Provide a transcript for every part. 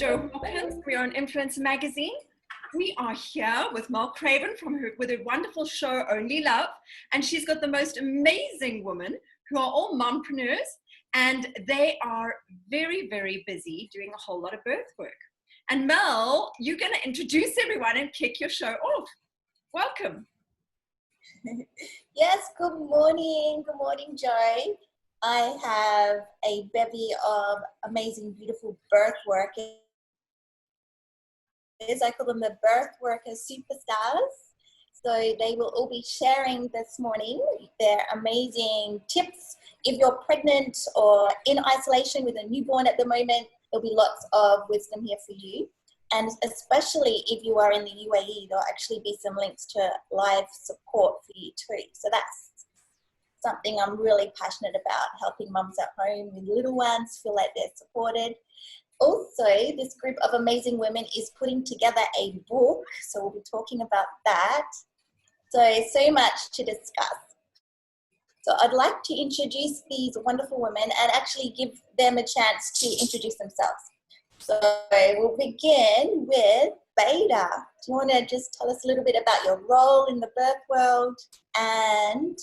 Jo Hawkins. We are on Influencr Magazine. We are here with Mel Craven with her wonderful show, Only Love. And she's got the most amazing women who are all mompreneurs. And they are very, very busy doing a whole lot of birth work. And Mel, you're going to introduce everyone and kick your show off. Welcome. Yes, good morning. Good morning, Joy. I have a bevy of amazing, beautiful birth workers. I call them the birth worker superstars. So they will all be sharing this morning their amazing tips. If you're pregnant or in isolation with a newborn at the moment, there'll be lots of wisdom here for you. And especially if you are in the UAE, there'll actually be some links to live support for you too. So that's something I'm really passionate about, helping mums at home with little ones feel like they're supported. Also, this group of amazing women is putting together a book, so we'll be talking about that. So much to discuss. So I'd like to introduce these wonderful women and actually give them a chance to introduce themselves. So we'll begin with Beta. Do you want to just tell us a little bit about your role in the birth world and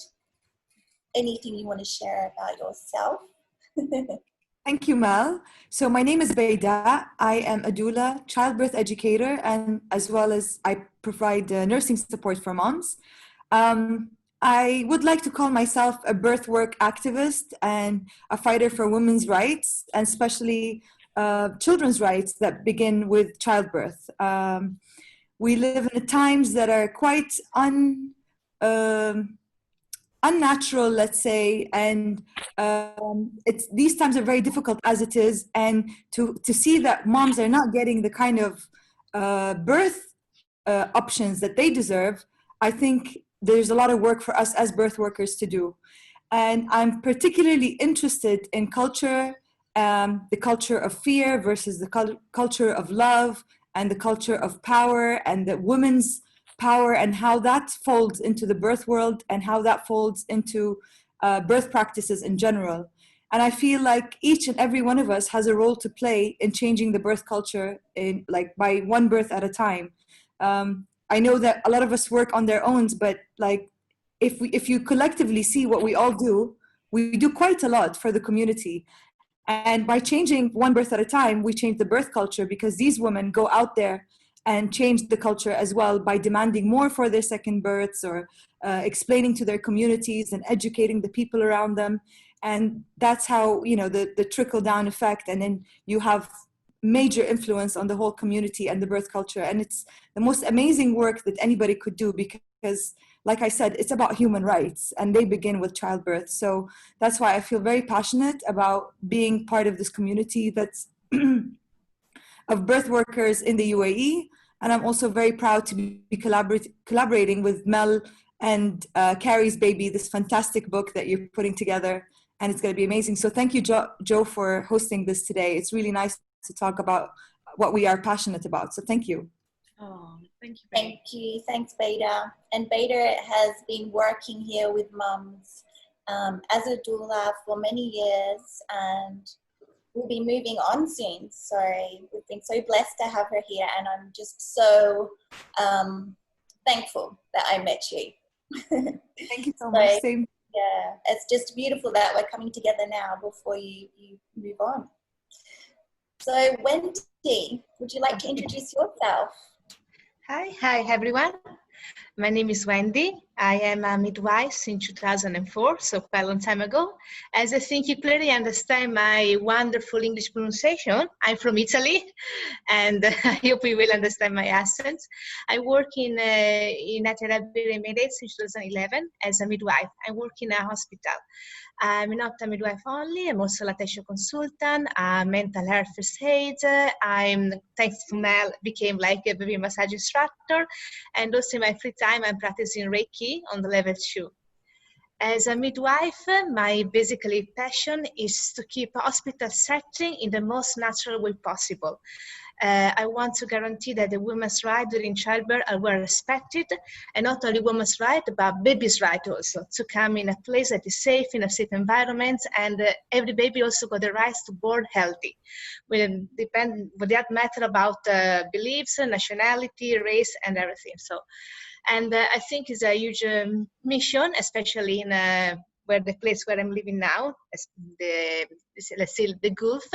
anything you want to share about yourself? Thank you, Mel. So my name is Beida. I am a doula, childbirth educator, and as well as I provide nursing support for moms. I would like to call myself a birth work activist and a fighter for women's rights, and especially children's rights that begin with childbirth. We live in times that are quite unnatural, let's say, and these times are very difficult as it is, and to see that moms are not getting the kind of birth options that they deserve, I think there's a lot of work for us as birth workers to do. And I'm particularly interested in culture, the culture of fear versus the culture of love, and the culture of power, and the women's power, and how that folds into the birth world, and how that folds into birth practices in general. And I feel like each and every one of us has a role to play in changing the birth culture by one birth at a time. I know that a lot of us work on their own, but if you collectively see what we all do, we do quite a lot for the community. And by changing one birth at a time, we change the birth culture, because these women go out there and change the culture as well by demanding more for their second births, or explaining to their communities and educating the people around them. And that's how, the trickle-down effect, and then you have major influence on the whole community and the birth culture. And it's the most amazing work that anybody could do, because like I said, it's about human rights, and they begin with childbirth. So that's why I feel very passionate about being part of this community that's of birth workers in the UAE. And I'm also very proud to be collaborating with Mel and Carrie's Baby, this fantastic book that you're putting together, and it's going to be amazing. So thank you, Jo, for hosting this today. It's really nice to talk about what we are passionate about. So thank you. Oh, thank you. Thank you. Thanks, Beta. And Beta has been working here with mums as a doula for many years, and we'll be moving on soon. So we've been so blessed to have her here, and I'm just so thankful that I met you. Thank you so much. Same. Yeah, it's just beautiful that we're coming together now before you move on. So Wendy, would you like to introduce yourself? Hi everyone. My name is Wendy. I am a midwife since 2004, so quite a long time ago. As I think you clearly understand my wonderful English pronunciation, I'm from Italy, and I hope you will understand my accent. I work in United Arab Emirates since 2011 as a midwife. I work in a hospital. I'm not a midwife only, I'm also a lactation consultant, a mental health first aid. I'm, thanks to Mel, became like a baby massage instructor. And also in my free time, I'm practicing Reiki on the level 2. As a midwife, my basically passion is to keep hospital setting in the most natural way possible. I want to guarantee that the women's rights during childbirth are well respected, and not only women's rights, but baby's right also, to come in a place that is safe, in a safe environment, and every baby also got the rights to born healthy. Without matter about beliefs, nationality, race, and everything. So, and I think it's a huge mission, especially in where the place where I'm living now, let's say the Gulf,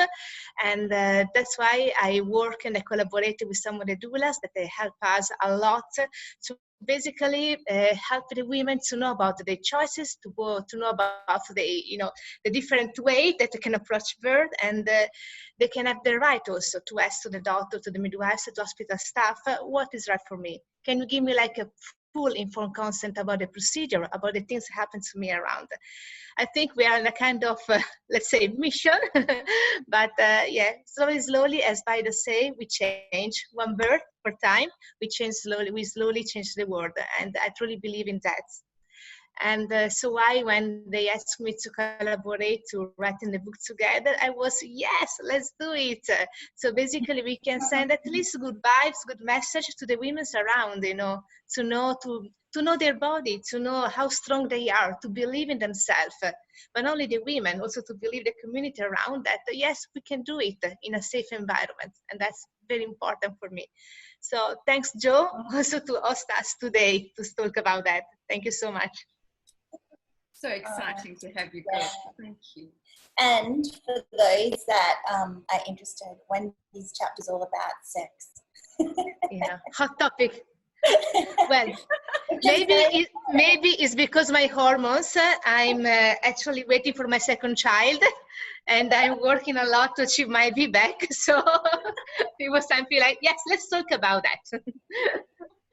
and that's why I work and I collaborate with some of the doulas that they help us a lot to basically help the women to know about their choices, to know about the different way that they can approach birth, and they can have the right also to ask to the doctor, to the midwives, to hospital staff, what is right for me? Can you give me like a full informed consent about the procedure, about the things that happen to me around? I think we are in a kind of, let's say, mission, but yeah, slowly, as Bida say, we change one birth per time. We slowly change the world, and I truly believe in that. And so when they asked me to collaborate, to writing the book together, I was, yes, let's do it. So basically we can send at least good vibes, good message to the women around, to know their body, to know how strong they are, to believe in themselves. But not only the women, also to believe the community around that, yes, we can do it in a safe environment. And that's very important for me. So thanks, Joe, also to host us today to talk about that. Thank you so much. So exciting to have you, girl. Yeah. Thank you. And for those that are interested, Wendy's chapter is all about sex. Yeah, hot topic. Well, maybe it's because my hormones. I'm actually waiting for my second child, and I'm working a lot to achieve my VBAC. So it was something like, yes, let's talk about that.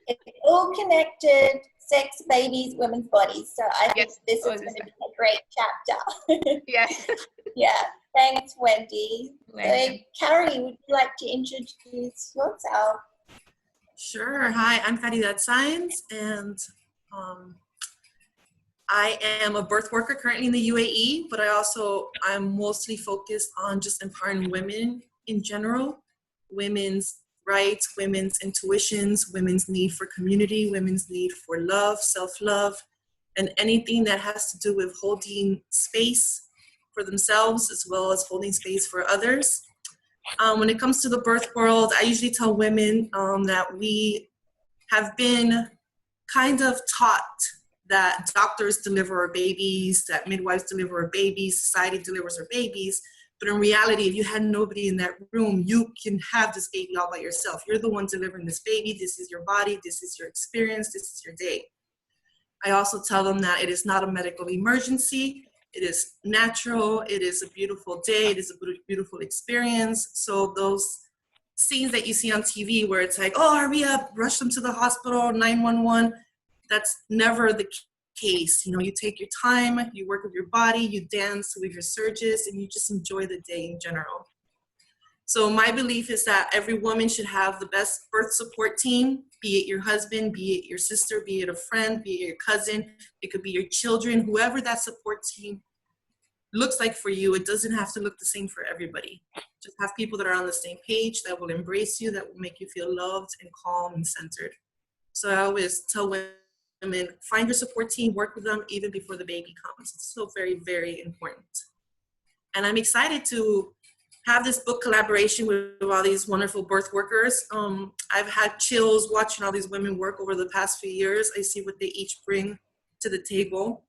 It's all connected. Sex, babies, women's bodies. So I think this is going to be a great chapter. Yes. Yeah. Thanks, Wendy. So, Carrie, would you like to introduce yourself? Sure. Hi, I'm Caridad Sainz, and I am a birth worker currently in the UAE, but I'm mostly focused on just empowering women in general, women's rights, women's intuitions, women's need for community, women's need for love, self-love, and anything that has to do with holding space for themselves as well as holding space for others. When it comes to the birth world, I usually tell women that we have been kind of taught that doctors deliver our babies, that midwives deliver our babies, society delivers our babies. But in reality, if you had nobody in that room, you can have this baby all by yourself. You're the one delivering this baby. This is your body. This is your experience. This is your day. I also tell them that it is not a medical emergency. It is natural. It is a beautiful day. It is a beautiful experience. So those scenes that you see on TV where it's like, oh, hurry up, rush them to the hospital, 911, that's never the case. You take your time, you work with your body, you dance with your surges, and you just enjoy the day in general. So my belief is that every woman should have the best birth support team, be it your husband, be it your sister, be it a friend, be it your cousin, it could be your children, whoever that support team looks like for you. It doesn't have to look the same for everybody. Just have people that are on the same page, that will embrace you, that will make you feel loved and calm and centered. So I always tell women, find your support team, work with them even before the baby comes. It's so very, very important. And I'm excited to have this book collaboration with all these wonderful birth workers. I've had chills watching all these women work over the past few years. I see what they each bring to the table.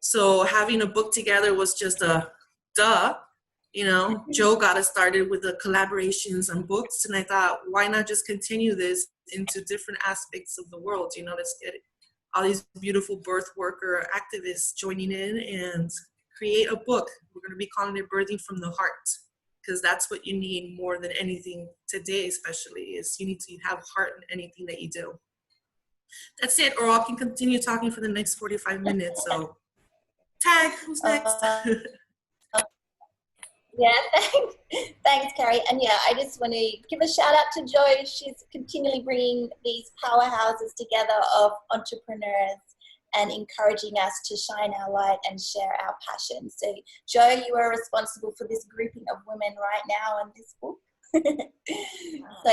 So having a book together was just a duh. Joe got us started with the collaborations on books, and I thought, why not just continue this into different aspects of the world? Let's get all these beautiful birth worker activists joining in and create a book. We're going to be calling it Birthing from the Heart, because that's what you need more than anything today, especially, is you need to have heart in anything that you do. That's it, or I can continue talking for the next 45 minutes. So, tag, who's next? Yeah, thanks, Carrie. And yeah, I just want to give a shout out to Joy. She's continually bringing these powerhouses together of entrepreneurs and encouraging us to shine our light and share our passion. So Jo, you are responsible for this grouping of women right now in this book. So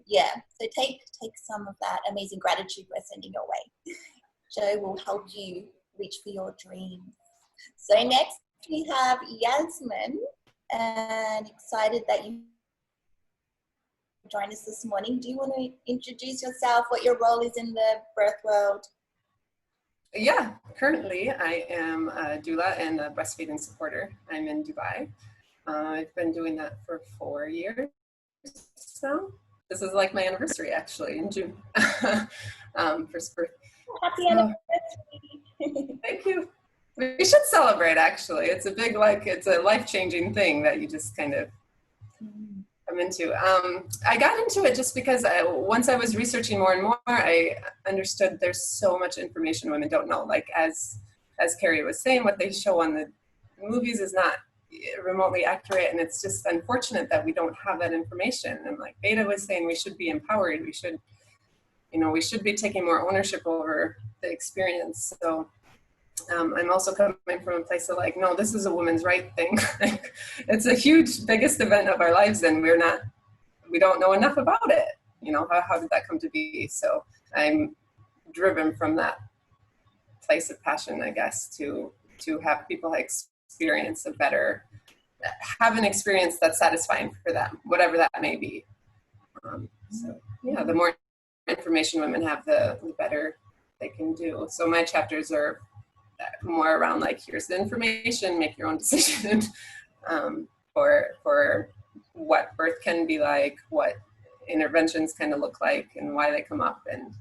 yeah, so take some of that amazing gratitude we're sending your way. Jo will help you reach for your dreams. So next we have Yasmin, and excited that you joined us this morning. Do you want to introduce yourself, what your role is in the birth world? Yeah, currently I am a doula and a breastfeeding supporter. I'm in Dubai. I've been doing that for 4 years now. This is like my anniversary actually in June. First birth. Happy anniversary. Thank you. We should celebrate actually. It's a big, it's a life-changing thing that you just kind of come into. I got into it just because once I was researching more and more, I understood there's so much information women don't know. Like as Carrie was saying, what they show on the movies is not remotely accurate, and it's just unfortunate that we don't have that information. And like Beta was saying, we should be empowered. We should, we should be taking more ownership over the experience. So I'm also coming from a place of like, no, this is a woman's right thing. It's a huge, biggest event of our lives, and we don't know enough about it. How did that come to be? So I'm driven from that place of passion, I guess, to have people have an experience that's satisfying for them, whatever that may be. So yeah, the more information women have, the better they can do. So my chapters are more around like, here's the information, make your own decision for what birth can be like, what interventions kind of look like, and why they come up, and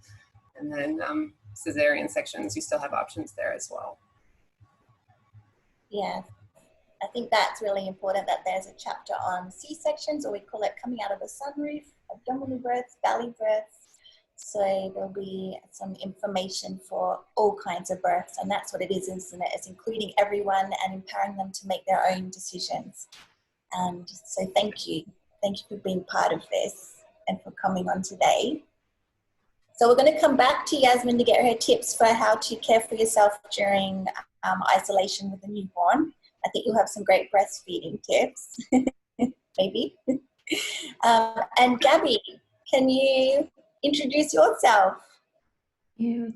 then cesarean sections, you still have options there as well. Yeah, I think that's really important that there's a chapter on C-sections, or we call it coming out of the sunroof, abdominal births, belly births. So there'll be some information for all kinds of births, and that's what it is, isn't it? It's including everyone and empowering them to make their own decisions. And so thank you for being part of this and for coming on today. So we're going to come back to Yasmin to get her tips for how to care for yourself during isolation with a newborn. I think you'll have some great breastfeeding tips, maybe. And Gabby, can you introduce yourself? Yeah.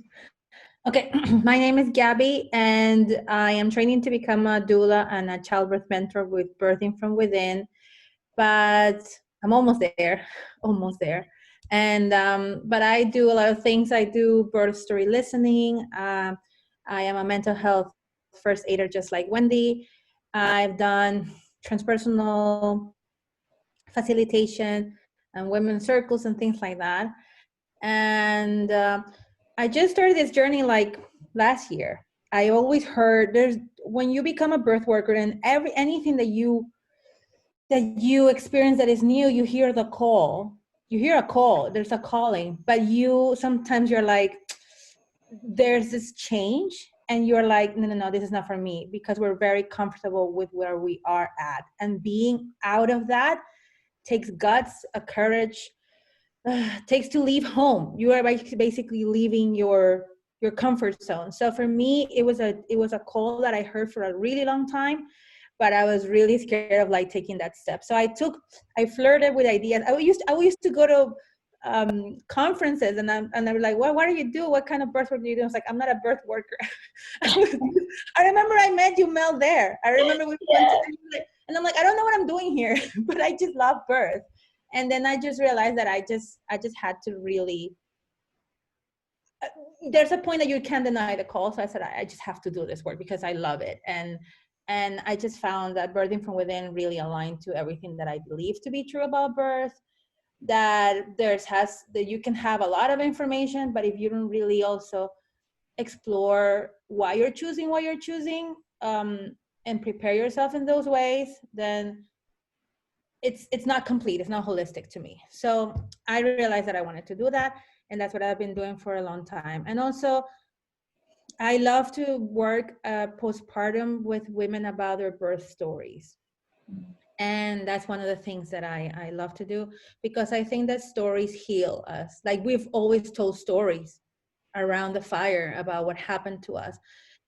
Okay, my name is Gabby, and I am training to become a doula and a childbirth mentor with Birthing from Within, but I'm almost there. And but I do a lot of things. I do birth story listening. I am a mental health first aider, just like Wendy. I've done transpersonal facilitation and women's circles and things like that. And I just started this journey like last year. I always heard when you become a birth worker, and anything that you experience that is new, you hear the call. You hear a call. There's a calling, but sometimes you're like, there's this change, and you're like, no, this is not for me, because we're very comfortable with where we are at, and being out of that takes guts, a courage. Takes to leave home. You are basically leaving your comfort zone. So for me, it was a call that I heard for a really long time, but I was really scared of like taking that step. So I flirted with ideas. I used to go to conferences, and they were like, what do you do? What kind of birth work do you do? I was like, I'm not a birth worker. I remember I met you, Mel, there. I remember we went to, and I'm like, I don't know what I'm doing here, but I just love birth. And then I just realized that I just had to really, there's a point that you can't deny the call. So I said, I just have to do this work because I love it. And I just found that Birthing from Within really aligned to everything that I believe to be true about birth, that you can have a lot of information, but if you don't really also explore why you're choosing what you're choosing, and prepare yourself in those ways, then it's not complete, it's not holistic to me. So I realized that I wanted to do that, and that's what I've been doing for a long time. And also, I love to work postpartum with women about their birth stories. And that's one of the things that I love to do, because I think that stories heal us. Like, we've always told stories. around the fire about what happened to us.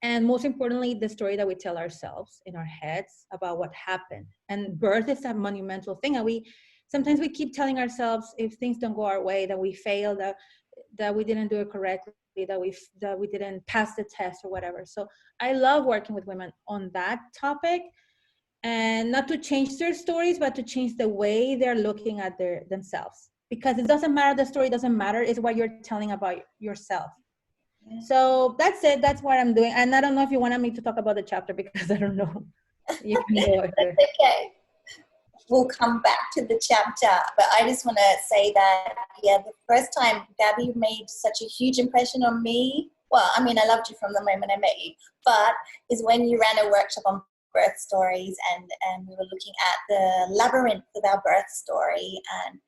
And most importantly, the story that we tell ourselves in our heads about what happened. And birth is a monumental thing. And sometimes we keep telling ourselves, if things don't go our way, that we failed, that we didn't do it correctly, that we didn't pass the test or whatever. So I love working with women on that topic, and not to change their stories, but to change the way they're looking at themselves. Because it doesn't matter, the story doesn't matter, it's what you're telling about yourself. So that's it. That's what I'm doing. And I don't know if you wanted me to talk about the chapter, because I don't know. You can go ahead. That's okay. We'll come back to the chapter, but I just want to say that, yeah, the first time Gabby made such a huge impression on me, well, I mean, I loved you from the moment I met you, but is when you ran a workshop on birth stories, and we were looking at the labyrinth of our birth story. And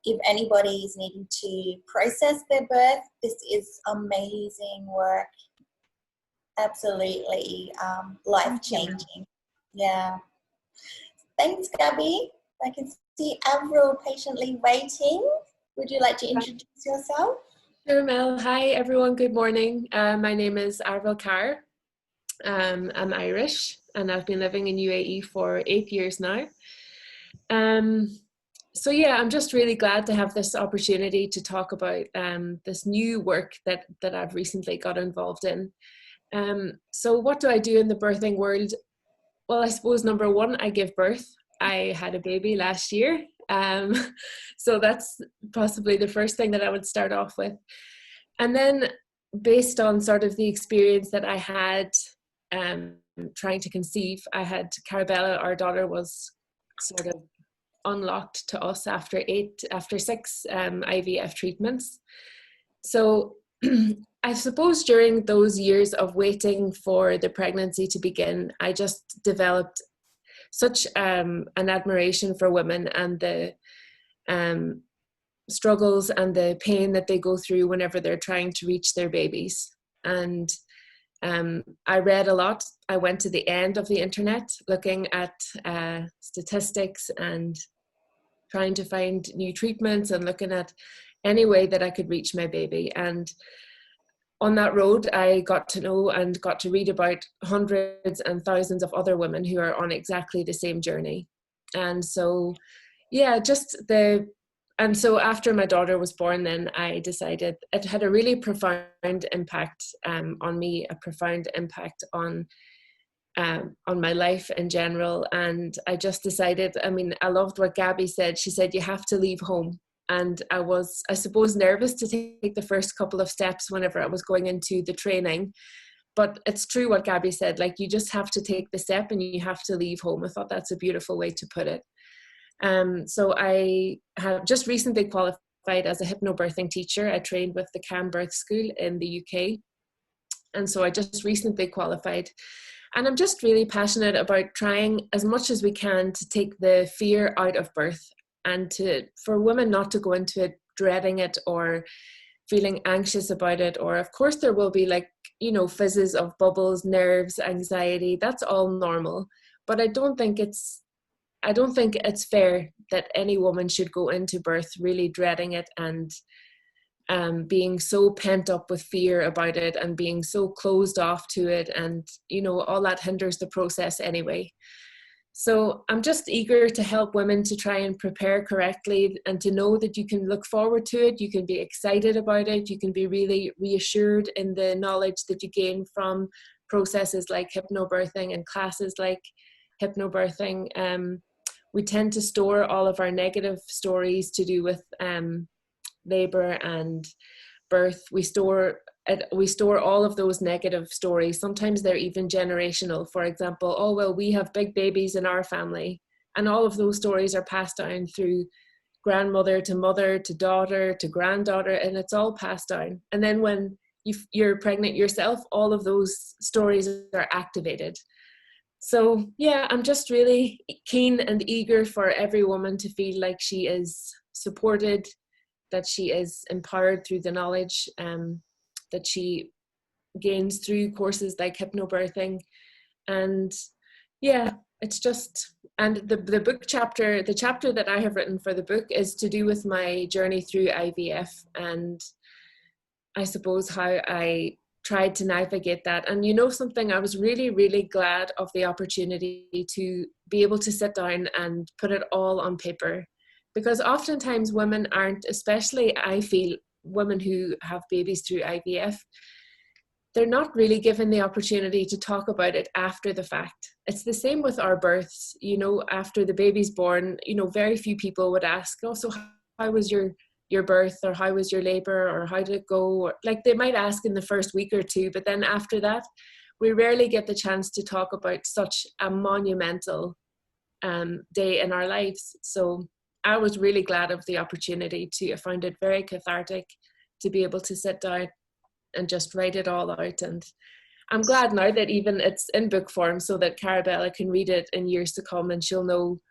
if anybody is needing to process their birth, this is amazing work. Absolutely life-changing. Yeah. Thanks, Gabby. I can see Avril patiently waiting. Would you like to introduce yourself? Sure, Mel. Hi, everyone. Good morning. My name is Avril Carr. I'm Irish, and I've been living in UAE for 8 years now. So yeah, I'm just really glad to have this opportunity to talk about this new work that I've recently got involved in. So what do I do in the birthing world? Well, I suppose number one, I give birth. I had a baby last year. So that's possibly the first thing that I would start off with. And then based on sort of the experience that I had trying to conceive, I had Carabella, our daughter, was sort of unlocked to us after 6 IVF treatments. So I suppose during those years of waiting for the pregnancy to begin, I just developed such an admiration for women and the struggles and the pain that they go through whenever they're trying to reach their babies. And I read a lot. I went to the end of the internet looking at statistics and trying to find new treatments and looking at any way that I could reach my baby. And on that road, I got to know and got to read about hundreds and thousands of other women who are on exactly the same journey. And so, yeah, and so after my daughter was born, then I decided it had a really profound impact on me, a profound impact on my life in general. And I just decided, I mean, I loved what Gabby said. She said, you have to leave home. And I was, I suppose, nervous to take the first couple of steps whenever I was going into the training. But it's true what Gabby said, like, you just have to take the step and you have to leave home. I thought that's a beautiful way to put it. So I have just recently qualified as a hypnobirthing teacher. I trained with the Cam Birth School in the UK. And so I just recently qualified. And I'm just really passionate about trying as much as we can to take the fear out of birth, and for women not to go into it dreading it or feeling anxious about it. Or of course there will be, like, you know, fizzes of bubbles, nerves, anxiety. That's all normal. But I don't think it's fair that any woman should go into birth really dreading it and being so pent up with fear about it and being so closed off to it. And, you know, all that hinders the process anyway. So I'm just eager to help women to try and prepare correctly and to know that you can look forward to it. You can be excited about it. You can be really reassured in the knowledge that you gain from processes like hypnobirthing and classes like hypnobirthing. We tend to store all of our negative stories to do with labor and birth. We store all of those negative stories. Sometimes they're even generational. For example, oh, well, we have big babies in our family. And all of those stories are passed down through grandmother to mother to daughter to granddaughter, and it's all passed down. And then when you're pregnant yourself, all of those stories are activated. So yeah, I'm just really keen and eager for every woman to feel like she is supported, that she is empowered through the knowledge that she gains through courses like hypnobirthing. And yeah, it's just, and the book chapter, the chapter that I have written for the book is to do with my journey through IVF. And I suppose, how I tried to navigate that. And you know something, I was really, really glad of the opportunity to be able to sit down and put it all on paper. Because oftentimes women aren't, especially I feel women who have babies through IVF, they're not really given the opportunity to talk about it after the fact. It's the same with our births, you know, after the baby's born, you know, very few people would ask, oh, so how was your birth, or how was your labor, or how did it go? Or, like, they might ask in the first week or two, but then after that, we rarely get the chance to talk about such a monumental day in our lives. So I was really glad of the opportunity I found it very cathartic to be able to sit down and just write it all out. And I'm glad now that even it's in book form, so that Carabella can read it in years to come, and she'll know,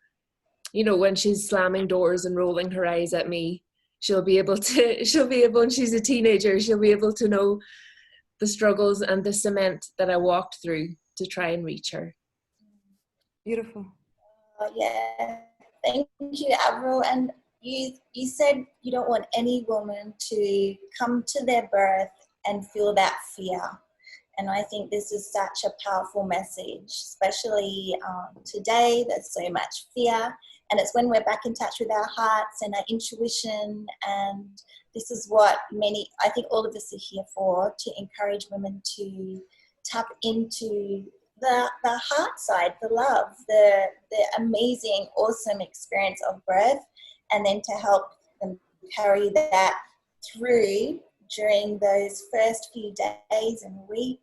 you know, when she's slamming doors and rolling her eyes at me, she'll be able, and she's a teenager, she'll be able to know the struggles and the cement that I walked through to try and reach her. Beautiful. Yeah, thank you, Avril. And you said you don't want any woman to come to their birth and feel that fear. And I think this is such a powerful message, especially today. There's so much fear, and it's when we're back in touch with our hearts and our intuition. And this is what I think all of us are here for, to encourage women to tap into the heart side, the love, the amazing, awesome experience of birth, and then to help them carry that through during those first few days and weeks.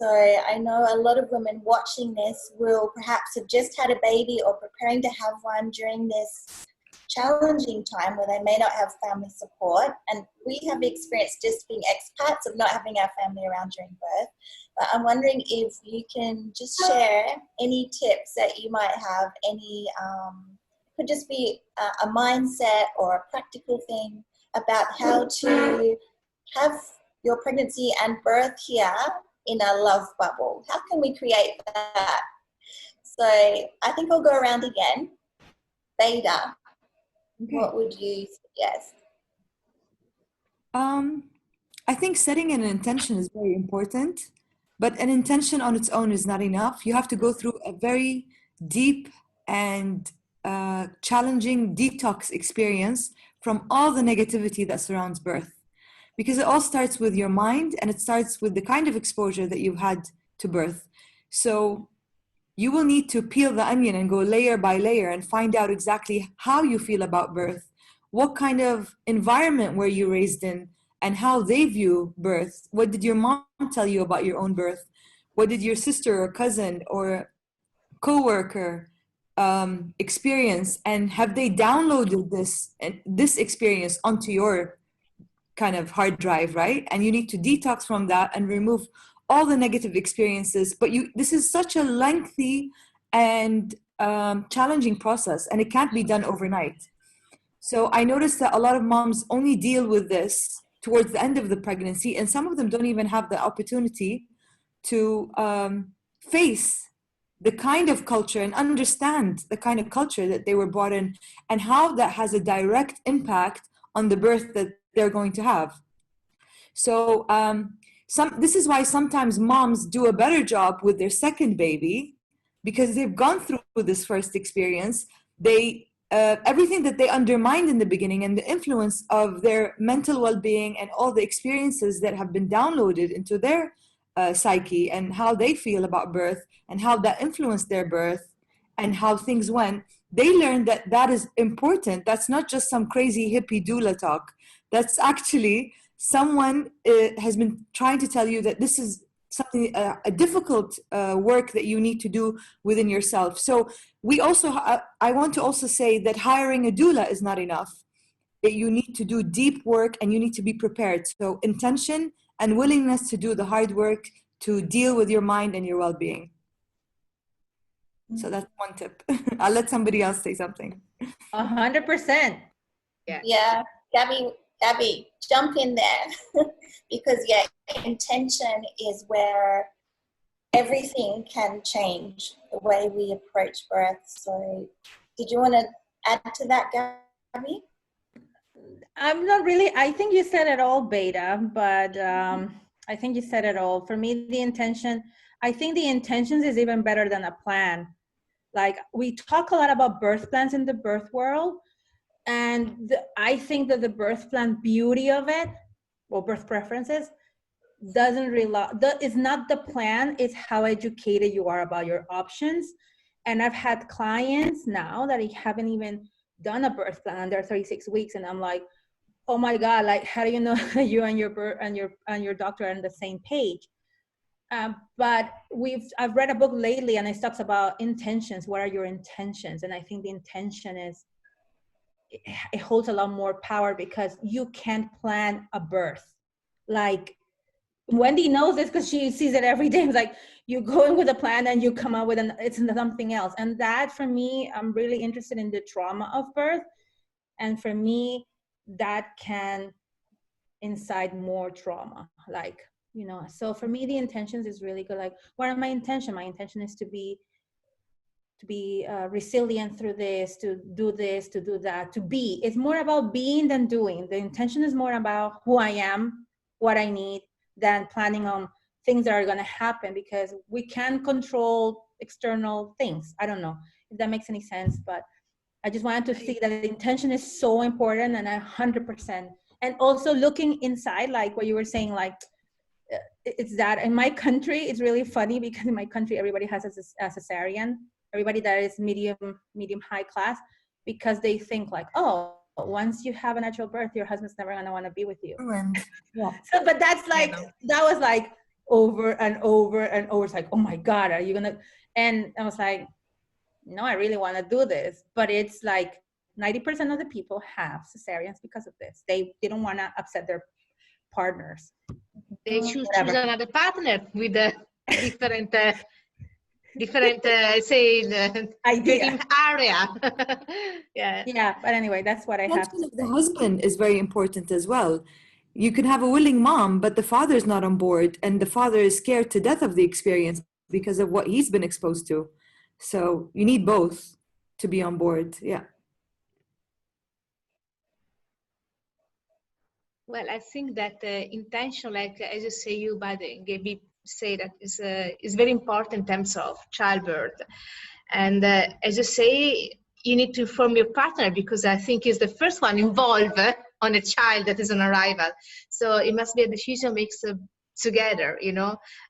So I know a lot of women watching this will perhaps have just had a baby or preparing to have one during this challenging time where they may not have family support. And we have experienced just being expats of not having our family around during birth. But I'm wondering if you can just share any tips that you might have, any, could just be a mindset or a practical thing about how to have your pregnancy and birth here in a love bubble. How can we create that? So I think I'll go around again. Beta, okay. What would you suggest? I think setting an intention is very important, but an intention on its own is not enough. You have to go through a very deep and challenging detox experience from all the negativity that surrounds birth. Because it all starts with your mind, and it starts with the kind of exposure that you've had to birth. So you will need to peel the onion and go layer by layer and find out exactly how you feel about birth, what kind of environment were you raised in, and how they view birth. What did your mom tell you about your own birth? What did your sister or cousin or coworker experience? And have they downloaded this experience onto your kind of hard drive, right? And you need to detox from that and remove all the negative experiences. But this is such a lengthy and challenging process, and it can't be done overnight. So I noticed that a lot of moms only deal with this towards the end of the pregnancy, and some of them don't even have the opportunity to face the kind of culture and understand the kind of culture that they were brought in, and how that has a direct impact on the birth that they're going to have. So this is why sometimes moms do a better job with their second baby, because they've gone through this first experience. They everything that they undermined in the beginning, and the influence of their mental well-being and all the experiences that have been downloaded into their psyche, and how they feel about birth, and how that influenced their birth, and how things went. They learned that is important. That's not just some crazy hippie doula talk. That's actually someone has been trying to tell you that this is something, a difficult work that you need to do within yourself. So I want to also say that hiring a doula is not enough. You need to do deep work, and you need to be prepared. So intention and willingness to do the hard work to deal with your mind and your well-being. So that's one tip. I'll let somebody else say something. 100%. Yeah, Gabby, jump in there. Because intention is where everything can change, the way we approach birth. So did you want to add to that, Gabby? I'm not really, I think you said it all, Beta, but I think you said it all. For me, the intention, I think the intentions is even better than a plan. Like, we talk a lot about birth plans in the birth world, and I think that the birth plan beauty of it, or birth preferences, doesn't rely, it's not the plan, it's how educated you are about your options. And I've had clients now that haven't even done a birth plan, they're 36 weeks, and I'm like, oh my God, like, how do you know that you and your doctor are on the same page? But I've read a book lately, and it talks about intentions. What are your intentions? And I think the intention it holds a lot more power, because you can't plan a birth. Like, Wendy knows this because she sees it every day. It's like, you go in with a plan and you come out with it's something else. And that, for me, I'm really interested in the trauma of birth. And for me, that can incite more trauma. Like, so for me, the intentions is really good. Like, what are my intention? My intention is to be resilient through this, to do that, to be. It's more about being than doing. The intention is more about who I am, what I need, than planning on things that are going to happen, because we can control external things. I don't know if that makes any sense, but I just wanted to see that the intention is so important, and 100%. And also looking inside, like what you were saying, like, it's that in my country, it's really funny, because in my country, everybody has a cesarean, everybody that is medium high class, because they think like, oh, once you have a natural birth, your husband's never going to want to be with you. Yeah. So, but that's like, that was like over and over and over. It's like, oh my God, are you going to? And I was like, no, I really want to do this. But it's like 90% of the people have cesareans because of this. They don't want to upset their partners. They choose another partner with a different idea area. Yeah, but anyway, that's what I have. The husband is very important as well. You can have a willing mom, but the father is not on board, and the father is scared to death of the experience because of what he's been exposed to. So you need both to be on board. Yeah. Well, I think that intention, like as you say, Gaby say that is very important in terms of childbirth. And as you say, you need to inform your partner, because I think he's the first one involved on a child that is on arrival. So it must be a decision makes together,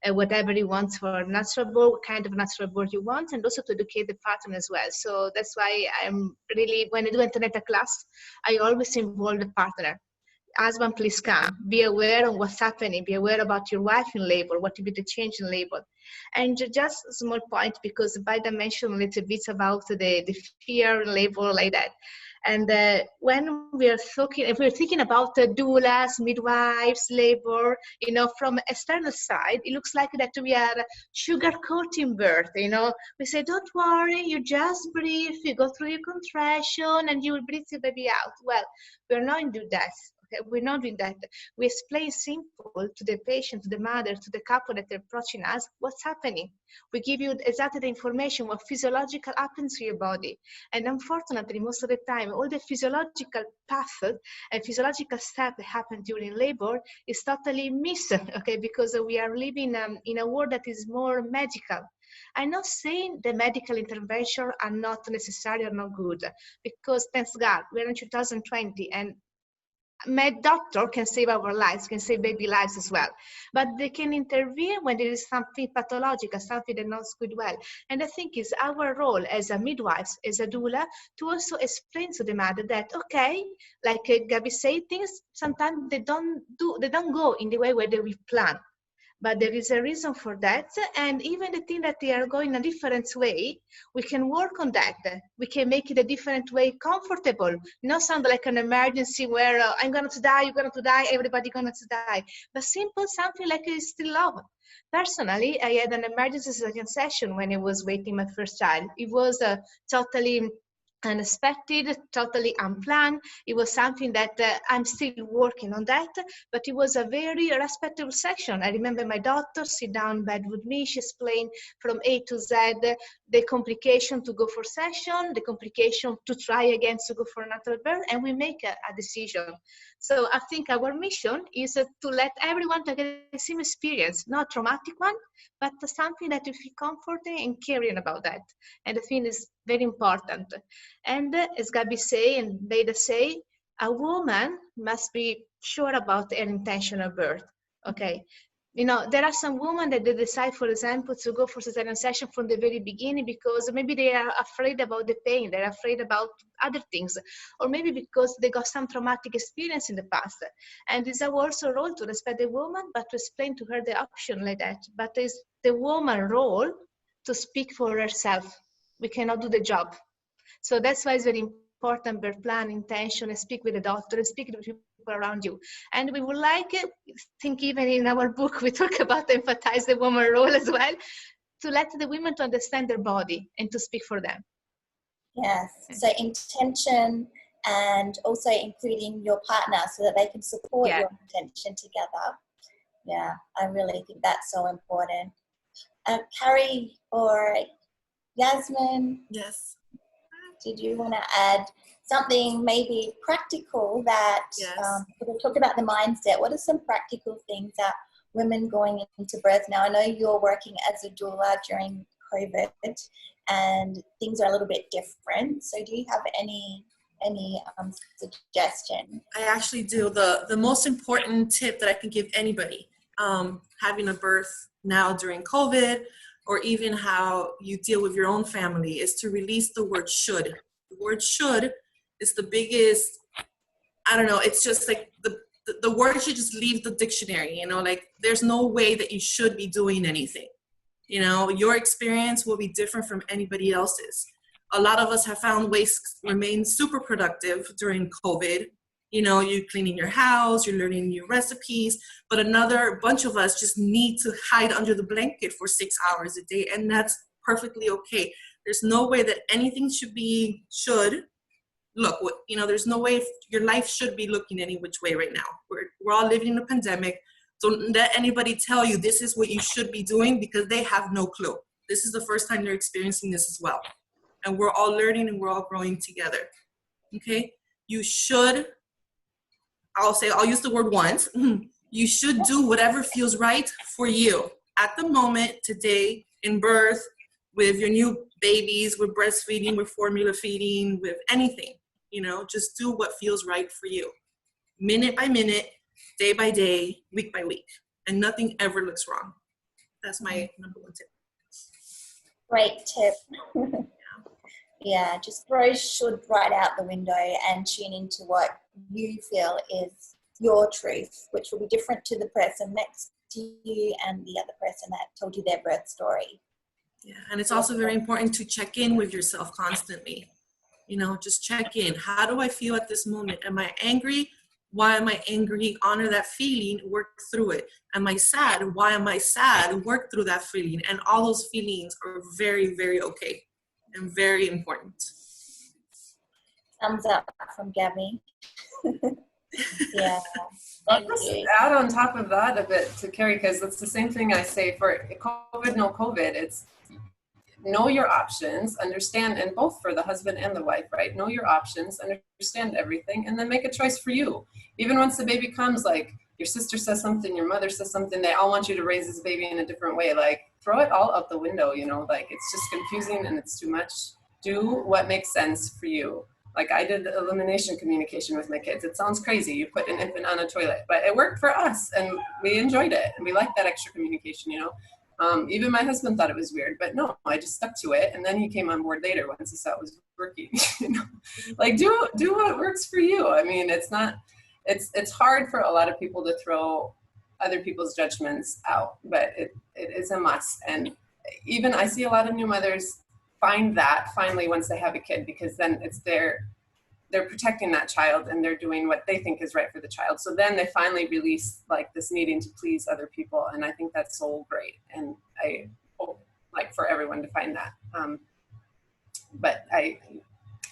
whatever you want for natural birth, what kind of natural birth you want, and also to educate the partner as well. So that's why I'm really, when I do antenatal class, I always involve the partner. Husband, please come. Be aware of what's happening. Be aware about your wife in labor, what will be the change in labor. And just a small point, because Bida mentioned a little bit about the fear in labor, like that. And when we're thinking about doulas, midwives, labor, from external side, it looks like that we are sugarcoating birth. We say, don't worry, you just breathe, you go through your contraction, and you will breathe the baby out. Well, we're not doing that. Okay, we're not doing that. We explain simple to the patient, to the mother, to the couple that are approaching us, what's happening. We give you exactly the information, what physiological happens to your body. And unfortunately, most of the time, all the physiological path and physiological steps that happen during labor is totally missed, okay, because we are living in a world that is more medical. I'm not saying the medical interventions are not necessary or not good, because thanks God, we're in 2020, and doctor can save our lives, can save baby lives as well. But they can intervene when there is something pathological, something that not good well. And I think it's our role as a midwife, as a doula, to also explain to the mother that, okay, like Gaby said, things sometimes they don't go in the way where we plan. But there is a reason for that, and even the thing that they are going a different way, we can work on that. We can make it a different way comfortable, not sound like an emergency where I'm going to die, you're going to die, everybody going to die, but simple, something like it's still love. Personally, I had an emergency cesarean session when I was waiting my first child. It was totally unexpected, totally unplanned. It was something that I'm still working on that, but it was a very respectful session. I remember my doctor sit down in bed with me. She explained from A to Z the complication to go for session, the complication to try again to go for natural birth, and we make a decision. So I think our mission is to let everyone to get the same experience, not a traumatic one, but something that you feel comforted and caring about that. And I think is very important. And as Gabi say and Beda say, a woman must be sure about her intention of birth. Okay. You know, there are some women that they decide, for example, to go for cesarean section from the very beginning because maybe they are afraid about the pain, they're afraid about other things, or maybe because they got some traumatic experience in the past. And it's our also role to respect the woman, but to explain to her the option like that. But it's the woman's role to speak for herself. We cannot do the job. So that's why it's very important, birth plan, intention, and speak with the doctor, and speak with people around you. And we would like, I think even in our book, we talk about emphasize the woman role as well, to let the women to understand their body and to speak for them. Yes, so intention and also including your partner so that they can support your intention together. Yeah, I really think that's so important. Carrie or Yasmin? Yes. Did you want to add something maybe practical that, we'll talk about the mindset. What are some practical things that women going into birth now? I know you're working as a doula during COVID and things are a little bit different. So do you have any suggestion? I actually do. The most important tip that I can give anybody having a birth now during COVID, or even how you deal with your own family, is to release the word should. The word should is the biggest, I don't know, it's just like the word should just leave the dictionary, you know, like there's no way that you should be doing anything. You know, your experience will be different from anybody else's. A lot of us have found ways to remain super productive during COVID. You know, you're cleaning your house, you're learning new recipes, but another bunch of us just need to hide under the blanket for 6 hours a day, and that's perfectly okay. There's no way that anything should look, you know, there's no way your life should be looking any which way right now. We're all living in a pandemic. Don't let anybody tell you this is what you should be doing, because they have no clue. This is the first time they're experiencing this as well. And we're all learning and we're all growing together. Okay? You should, I'll use the word once. You should do whatever feels right for you at the moment, today, in birth, with your new babies, with breastfeeding, with formula feeding, with anything. You know, just do what feels right for you. Minute by minute, day by day, week by week. And nothing ever looks wrong. That's my number one tip. Great tip. Yeah, just throw should right out the window and tune into what you feel is your truth, which will be different to the person next to you and the other person that told you their birth story. Yeah, and it's also very important to check in with yourself constantly. You know, just check in. How do I feel at this moment? Am I angry? Why am I angry? Honor that feeling, work through it. Am I sad? Why am I sad? Work through that feeling. And all those feelings are very, very okay and very important. Thumbs up from Gabby. Yeah. I'll just add on top of that a bit to Carrie, because it's the same thing I say for COVID, no COVID. It's know your options, understand, and both for the husband and the wife, right? Know your options, understand everything, and then make a choice for you. Even once the baby comes, like your sister says something, your mother says something, they all want you to raise this baby in a different way. Like, throw it all out the window, you know, like it's just confusing and it's too much. Do what makes sense for you. Like I did elimination communication with my kids. It sounds crazy. You put an infant on a toilet, but it worked for us and we enjoyed it. And we liked that extra communication, you know. Even my husband thought it was weird, but no, I just stuck to it. And then he came on board later once he saw it was working, you know, like do what works for you. I mean, it's hard for a lot of people to throw other people's judgments out, but it is a must. And even I see a lot of new mothers find that finally once they have a kid, because then it's they're protecting that child and they're doing what they think is right for the child. So then they finally release like this needing to please other people. And I think that's so great. And I hope like for everyone to find that. But I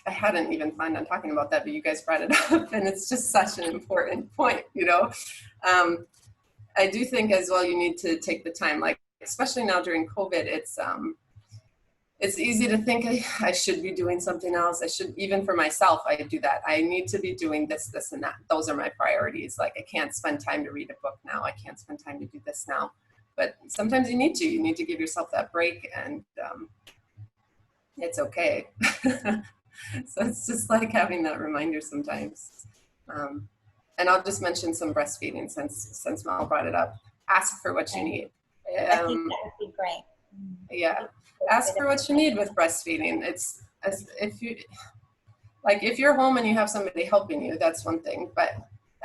hadn't even planned on talking about that, but you guys brought it up and it's just such an important point, you know. I do think as well, you need to take the time, like, especially now during COVID, it's easy to think I should be doing something else. I should, even for myself, I do that. I need to be doing this, this, and that. Those are my priorities. Like, I can't spend time to read a book now. I can't spend time to do this now. But sometimes you need to give yourself that break, and it's okay. So it's just like having that reminder sometimes. And I'll just mention some breastfeeding since Mel brought it up. Ask for what you need. I think that would be great. Yeah, ask for what you need with breastfeeding. It's if you're home and you have somebody helping you, that's one thing. But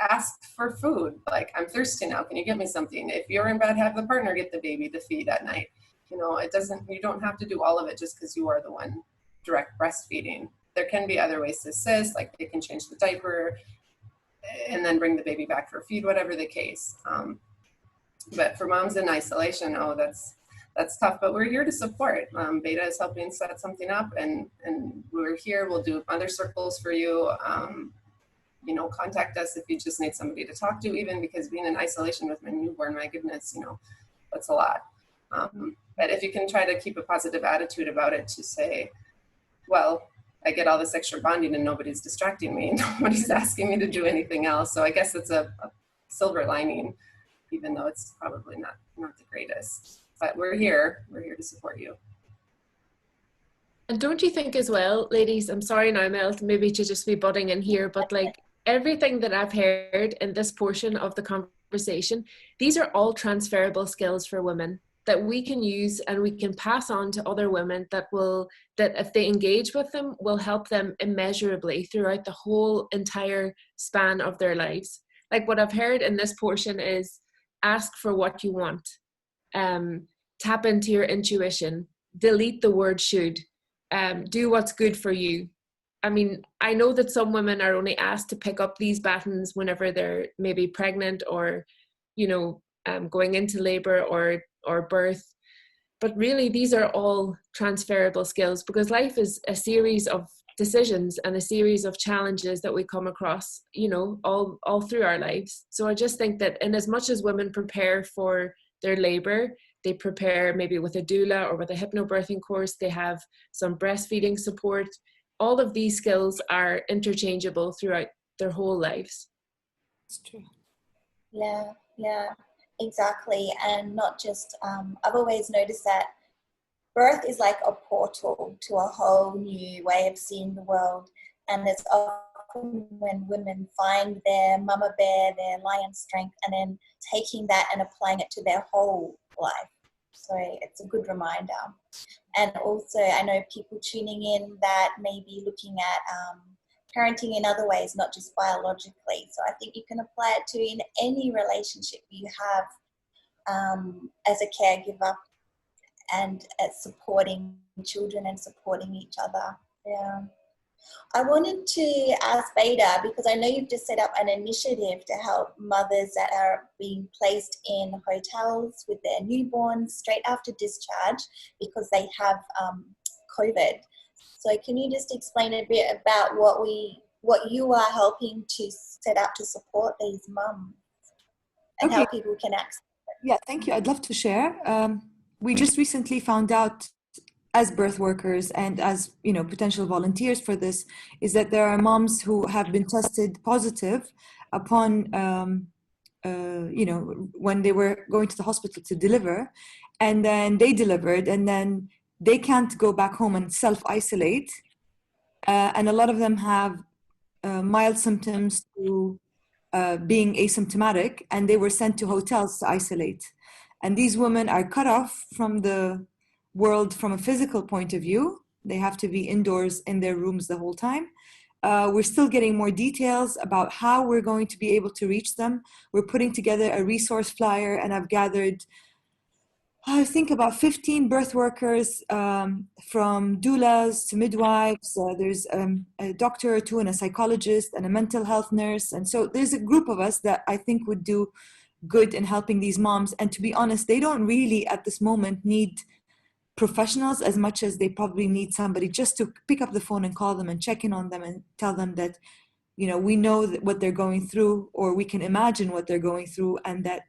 ask for food. Like, I'm thirsty now. Can you get me something? If you're in bed, have the partner get the baby to feed at night. You know, you don't have to do all of it just because you are the one direct breastfeeding. There can be other ways to assist, like they can change the diaper and then bring the baby back for a feed, whatever the case. But for moms in isolation, that's tough, but we're here to support. Beta is helping set something up, and we're here. We'll do other circles for you. You know, contact us if you just need somebody to talk to, even because being in isolation with my newborn, my goodness, you know, that's a lot. But if you can try to keep a positive attitude about it, to say, well, I get all this extra bonding and nobody's distracting me, and nobody's asking me to do anything else. So I guess it's a silver lining, even though it's probably not the greatest. But we're here to support you. And don't you think as well, ladies, I'm sorry now, Mel, maybe to just be butting in here, but like everything that I've heard in this portion of the conversation, these are all transferable skills for women that we can use and we can pass on to other women that if they engage with them, will help them immeasurably throughout the whole entire span of their lives. Like what I've heard in this portion is ask for what you want. Tap into your intuition, delete the word should, do what's good for you. I mean, I know that some women are only asked to pick up these battens whenever they're maybe pregnant or, you know, going into labor or birth. But really, these are all transferable skills, because life is a series of decisions and a series of challenges that we come across, you know, all through our lives. So I just think that in as much as women prepare for their labor, they prepare maybe with a doula or with a hypnobirthing course, they have some breastfeeding support. All of these skills are interchangeable throughout their whole lives. It's true. Yeah, exactly. And not just, I've always noticed that birth is like a portal to a whole new way of seeing the world. And it's often when women find their mama bear, their lion strength, and then taking that and applying it to their whole life. So it's a good reminder. And also, I know people tuning in that may be looking at parenting in other ways, not just biologically. So I think you can apply it to in any relationship you have as a caregiver, and at supporting children and supporting each other. Yeah. I wanted to ask Beta, because I know you've just set up an initiative to help mothers that are being placed in hotels with their newborns straight after discharge because they have COVID. So can you just explain a bit about what you are helping to set up to support these mums and how people can access it? Yeah, thank you. I'd love to share. We just recently found out, as birth workers and as, you know, potential volunteers for this, is that there are moms who have been tested positive upon, you know, when they were going to the hospital to deliver, and then they delivered, and then they can't go back home and self-isolate. And a lot of them have mild symptoms to being asymptomatic, and they were sent to hotels to isolate. And these women are cut off from the world from a physical point of view. They have to be indoors in their rooms the whole time. We're still getting more details about how we're going to be able to reach them. We're putting together a resource flyer, and I've gathered, I think, about 15 birth workers, from doulas to midwives. There's a doctor or two and a psychologist and a mental health nurse. And so there's a group of us that I think would do good in helping these moms. And to be honest, they don't really at this moment need professionals as much as they probably need somebody just to pick up the phone and call them and check in on them and tell them that, you know, we know what they're going through, or we can imagine what they're going through, and that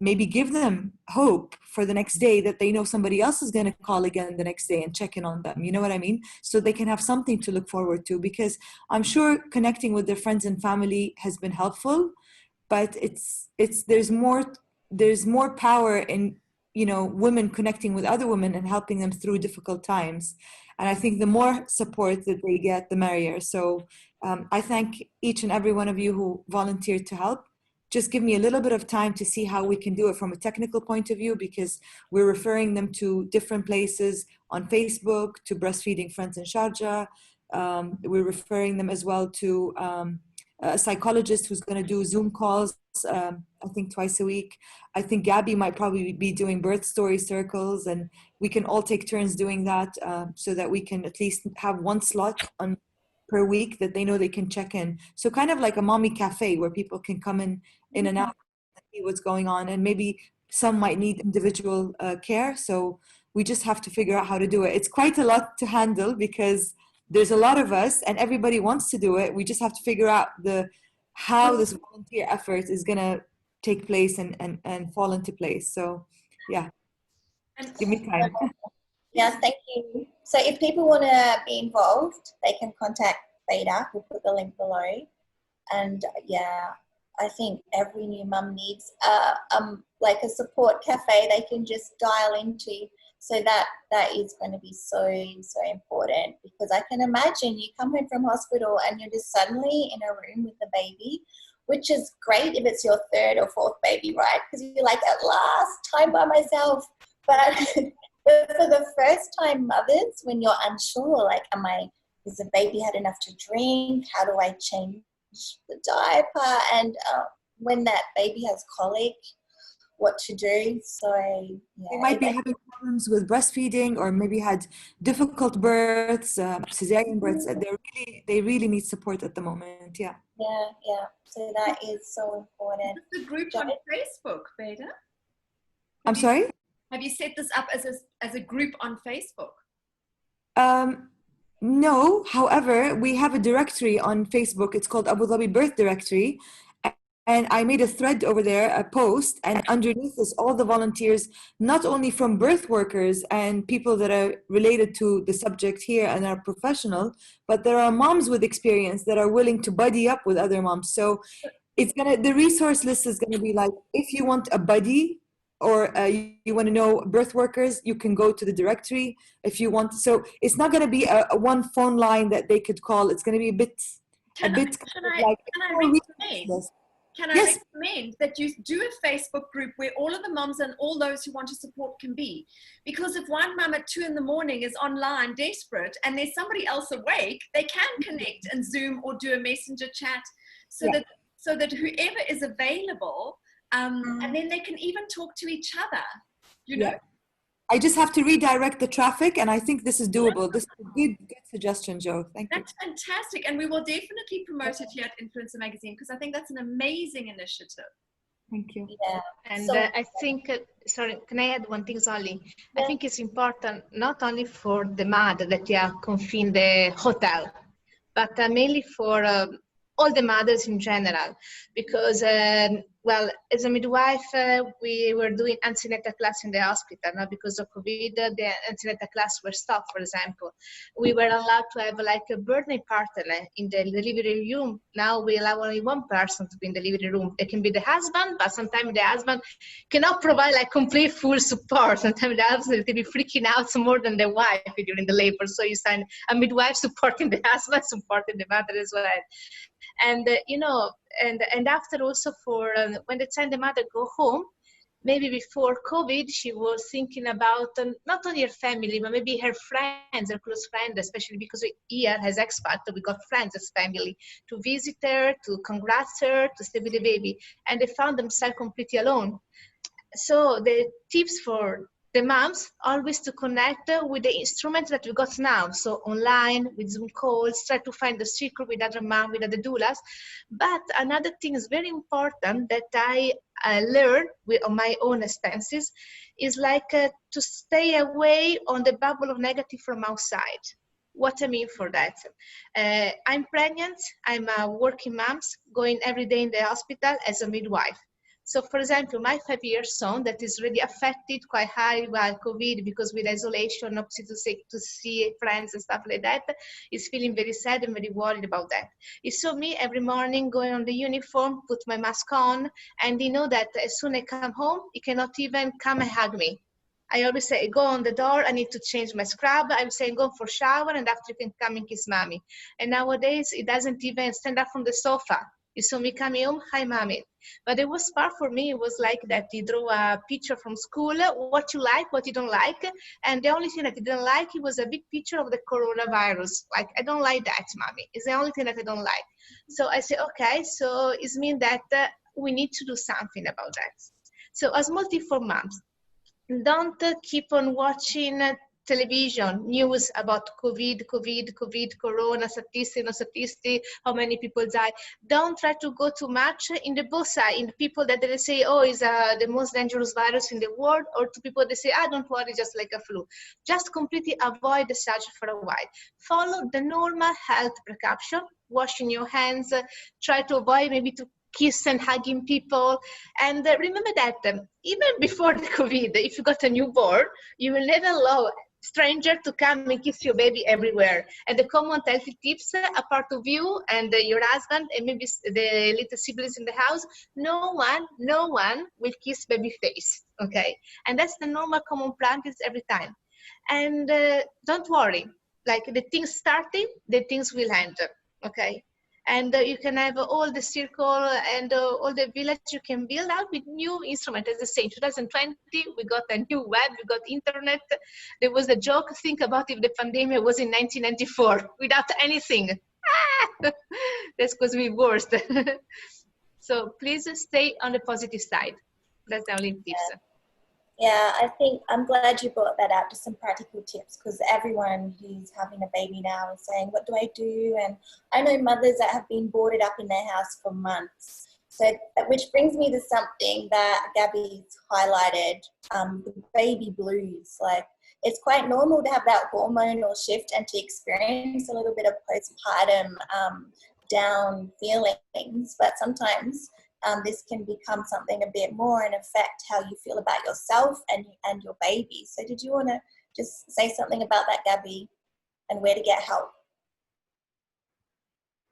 maybe give them hope for the next day, that they know somebody else is going to call again the next day and check in on them. You know what I mean? So they can have something to look forward to, because I'm sure connecting with their friends and family has been helpful, but there's more power in, you know, women connecting with other women and helping them through difficult times. And I think the more support that they get, the merrier. So I thank each and every one of you who volunteered to help. Just give me a little bit of time to see how we can do it from a technical point of view, because we're referring them to different places on Facebook, to Breastfeeding Friends in Sharjah. We're referring them as well to a psychologist who's going to do Zoom calls, I think twice a week. I think Gabby might probably be doing birth story circles, and we can all take turns doing that, so that we can at least have one slot per week that they know they can check in. So kind of like a mommy cafe where people can come in and out and see what's going on. And maybe some might need individual care. So we just have to figure out how to do it. It's quite a lot to handle because there's a lot of us and everybody wants to do it. We just have to figure out how this volunteer effort is going to take place and fall into place. So yeah, give me time. Yeah, thank you. So if people want to be involved, they can contact Beta. We'll put the link below. And yeah, I think every new mum needs like a support cafe they can just dial into. So that is going to be so important, because I can imagine you come in from hospital and you're just suddenly in a room with the baby, which is great if it's your third or fourth baby, right? Because you're like, at last, time by myself. But for the first time mothers, when you're unsure, like, is the baby had enough to drink? How do I change the diaper? And when that baby has colic, what to do. So yeah, they might be having problems with breastfeeding, or maybe had difficult births, cesarean births. They really need support at the moment. Yeah. So that is so important. Is the group on Facebook, Beta? I'm sorry? Have you set this up as a group on Facebook? No, however, we have a directory on Facebook. It's called Abu Dhabi Birth Directory. And I made a thread over there, a post, and underneath is all the volunteers, not only from birth workers and people that are related to the subject here and are professional, but there are moms with experience that are willing to buddy up with other moms. So the resource list is gonna be like, if you want a buddy or you want to know birth workers, you can go to the directory if you want. So it's not gonna be a one phone line that they could call. It's gonna be a bit. Can I recommend that you do a Facebook group where all of the moms and all those who want to support can be? Because if one mum at 2 a.m. is online desperate and there's somebody else awake, they can connect and Zoom or do a messenger chat so that whoever is available, and then they can even talk to each other, you know? I just have to redirect the traffic, and I think this is doable. This is a good suggestion, Joe. Thank you. That's fantastic, and we will definitely promote it here at Influencr Magazine, because I think that's an amazing initiative. Thank you. Yeah. And I think, sorry, can I add one thing, Zoli? I think it's important not only for the mother that are confined the hotel, but mainly for all the mothers in general, because well, as a midwife, we were doing antenatal class in the hospital. Now, because of COVID, the antenatal class were stopped, for example. We were allowed to have like a birthday partner in the delivery room. Now we allow only one person to be in the delivery room. It can be the husband, but sometimes the husband cannot provide like complete full support. Sometimes the husband will be freaking out more than the wife during the labor. So you find a midwife supporting the husband, supporting the mother as well. And you know, and after also for when the time the mother go home, maybe before COVID, she was thinking about not only her family, but maybe her friends, her close friends, especially because we here as expat, we got friends as family to visit her, to congratulate her, to stay with the baby, and they found themselves completely alone. So the tips for the moms always to connect with the instrument that we got now. So online, with Zoom calls, try to find the circle with other moms, with other doulas. But another thing is very important that I learned on my own expenses is like to stay away on the bubble of negative from outside. What I mean for that? I'm pregnant, I'm a working mom, going every day in the hospital as a midwife. So for example, my 5-year son that is really affected quite high by COVID because with isolation, not to see friends and stuff like that, is feeling very sad and very worried about that. He saw me every morning going on the uniform, put my mask on, and he know that as soon as I come home, he cannot even come and hug me. I always say, go on the door, I need to change my scrub. I'm saying, go for shower, and after you can come and kiss mommy. And nowadays, he doesn't even stand up from the sofa. You saw me coming home, hi mommy. But the worst part for me was like that he drew a picture from school, what you like, what you don't like. And the only thing that he didn't like, it was a big picture of the coronavirus. Like, I don't like that, mommy. It's the only thing that I don't like. So I said, okay, so it means that we need to do something about that. So as multi for moms, don't keep on watching television news about COVID, corona, statistics, how many people die. Don't try to go too much in the both sides, in the people that they say, oh, it's the most dangerous virus in the world, or to people that say, don't worry, just like a flu. Just completely avoid the subject for a while. Follow the normal health precaution, washing your hands, try to avoid maybe to kiss and hugging people. And remember that even before the COVID, if you got a newborn, you will never allow stranger to come and kiss your baby everywhere. And the common healthy tips, apart of you and your husband and maybe the little siblings in the house, no one will kiss baby face, okay? And that's the normal common practice every time. And don't worry, like the things starting, the things will end, okay? And you can have all the circle and all the village you can build out with new instruments. As I say, in 2020, we got a new web, we got internet. There was a joke, think about if the pandemic was in 1994 without anything. That's because we worse. So please stay on the positive side. That's the only tips. Yeah, I think I'm glad you brought that out, just some practical tips, because everyone who's having a baby now is saying, what do I do? And I know mothers that have been boarded up in their house for months. So, which brings me to something that Gabby's highlighted, the baby blues. Like, it's quite normal to have that hormonal shift and to experience a little bit of postpartum down feelings, but sometimes this can become something a bit more and affect how you feel about yourself and your baby. So did you want to just say something about that, Gabby, and where to get help?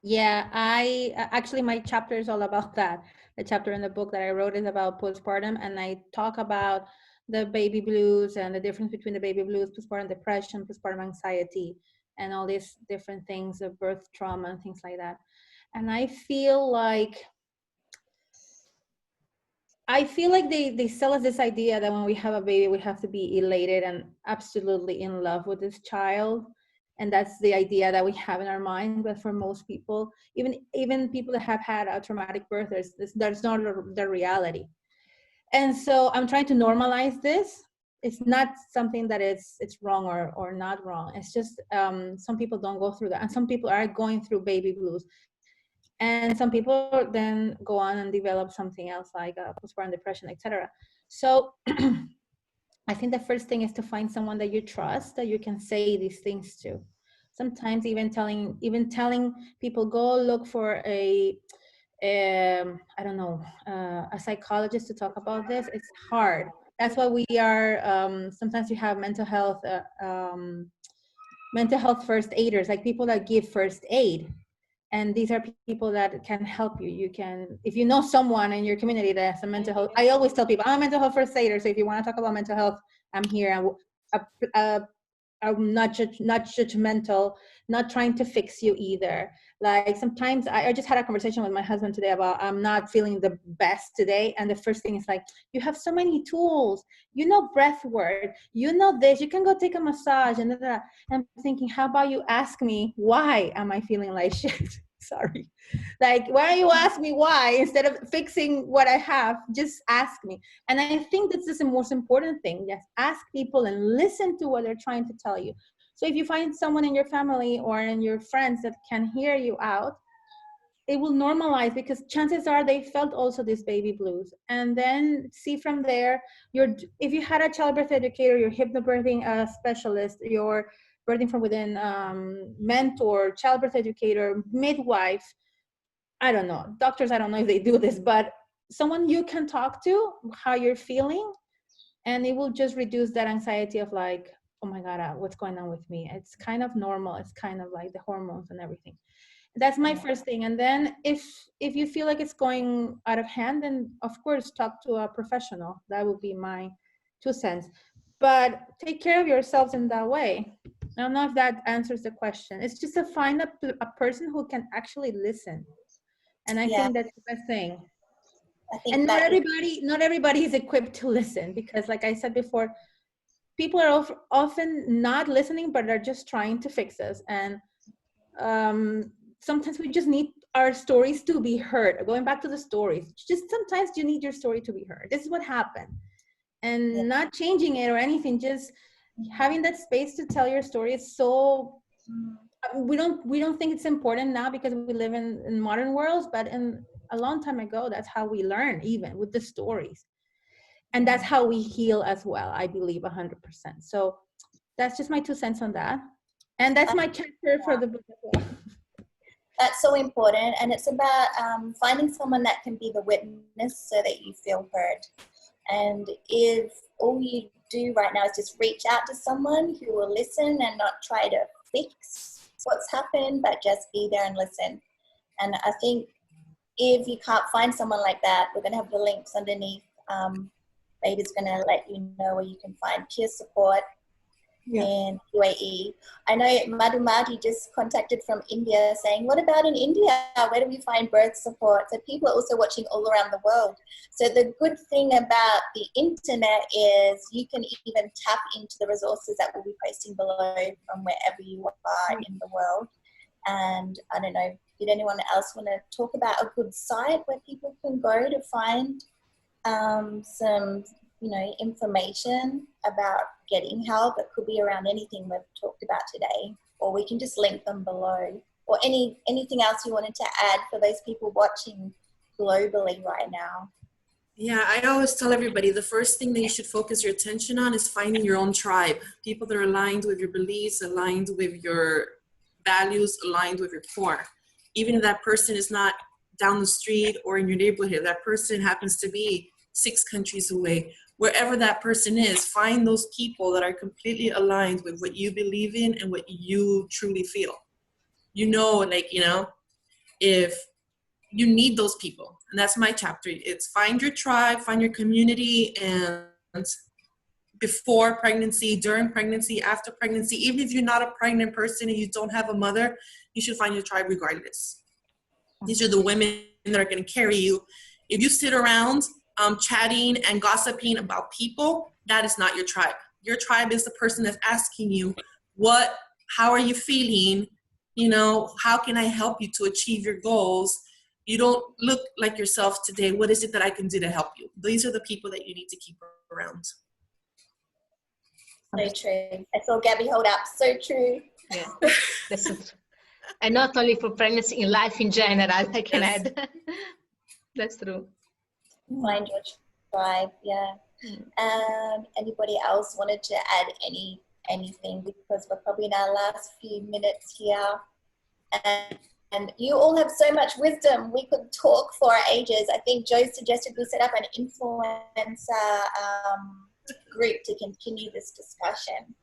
Yeah, actually my chapter is all about that. The chapter in the book that I wrote is about postpartum, and I talk about the baby blues and the difference between the baby blues, postpartum depression, postpartum anxiety, and all these different things of birth trauma and things like that. And I feel like they sell us this idea that when we have a baby, we have to be elated and absolutely in love with this child. And that's the idea that we have in our mind. But for most people, even people that have had a traumatic birth, that's not the reality. And so I'm trying to normalize this. It's not something that it's wrong or not wrong. It's just some people don't go through that. And some people are going through baby blues. And some people then go on and develop something else like postpartum depression, etc. So I think the first thing is to find someone that you trust, that you can say these things to. Sometimes even telling people, go look for a psychologist to talk about this. It's hard. That's why we are, sometimes we have mental health first aiders, like people that give first aid. And these are people that can help you. You can, if you know someone in your community that has a mental health, I always tell people, I'm a mental health first aider. So if you want to talk about mental health, I'm here. I'm not judgmental, not trying to fix you either. Like sometimes I just had a conversation with my husband today about I'm not feeling the best today. And the first thing is like, you have so many tools, you know, breath work, you know this, you can go take a massage and that. I'm thinking, how about you ask me, why am I feeling like shit? Sorry. Like, why don't you ask me why instead of fixing what I have? Just ask me. And I think that's the most important thing. Just ask people and listen to what they're trying to tell you. So if you find someone in your family or in your friends that can hear you out, it will normalize, because chances are they felt also this baby blues. And then see from there, if you had a childbirth educator, your hypnobirthing specialist, your birthing from within mentor, childbirth educator, midwife, I don't know, doctors, I don't know if they do this, but someone you can talk to how you're feeling, and it will just reduce that anxiety of like, oh my God, what's going on with me? It's kind of normal. It's kind of like the hormones and everything. That's my first thing. And then if you feel like it's going out of hand, then of course talk to a professional. That would be my 2 cents. But take care of yourselves in that way. I don't know if that answers the question. It's just to find a person who can actually listen. And I think that's the best thing. I think And not everybody is equipped to listen, because like I said before, people are often not listening, but they're just trying to fix us. And sometimes we just need our stories to be heard. Going back to the stories, just sometimes you need your story to be heard. This is what happened. And not changing it or anything, just having that space to tell your story is so, we don't think it's important now because we live in modern worlds, but in a long time ago, that's how we learn, even with the stories. And that's how we heal as well, I believe 100%. So that's just my 2 cents on that. And that's my chapter for the book as well. That's so important. And it's about finding someone that can be the witness so that you feel heard. And if all you do right now is just reach out to someone who will listen and not try to fix what's happened, but just be there and listen. And I think if you can't find someone like that, we're going to have the links underneath. Baby's going to let you know where you can find peer support in UAE. I know Madhumati just contacted from India saying, what about in India? Where do we find birth support? So people are also watching all around the world. So the good thing about the internet is you can even tap into the resources that we'll be posting below from wherever you are in the world. And I don't know, did anyone else want to talk about a good site where people can go to find some, information about getting help? It could be around anything we've talked about today, or we can just link them below, or anything else you wanted to add for those people watching globally right now. Yeah, I always tell everybody the first thing that you should focus your attention on is finding your own tribe, people that are aligned with your beliefs, aligned with your values, aligned with your core. Even if that person is not down the street or in your neighborhood, that person happens to be 6 countries away. Wherever that person is, find those people that are completely aligned with what you believe in and what you truly feel. If you need those people. And that's my chapter. It's find your tribe, find your community, and before pregnancy, during pregnancy, after pregnancy, even if you're not a pregnant person and you don't have a mother, you should find your tribe regardless. These are the women that are going to carry you. If you sit around chatting and gossiping about people, that is not your tribe. Your tribe is the person that's asking you, how are you feeling? How can I help you to achieve your goals? You don't look like yourself today. What is it that I can do to help you? These are the people that you need to keep around. So true. I saw Gabby hold up. So true. Yeah, that's so true. And not only for pregnancy, in life in general, I can add. That's true. Find your tribe, yeah. Anybody else wanted to add anything, because we're probably in our last few minutes here. And you all have so much wisdom. We could talk for ages. I think Joe suggested we set up an influencer group to continue this discussion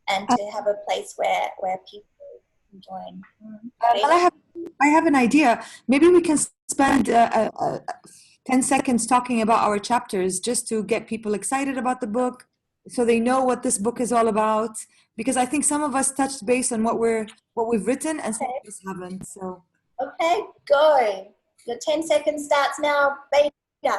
and to have a place where people can join. I have an idea. Maybe we can spend 10 seconds talking about our chapters just to get people excited about the book so they know what this book is all about, because I think some of us touched base on what we've written and some of us haven't. So okay, go. Your 10 seconds starts now. Beta.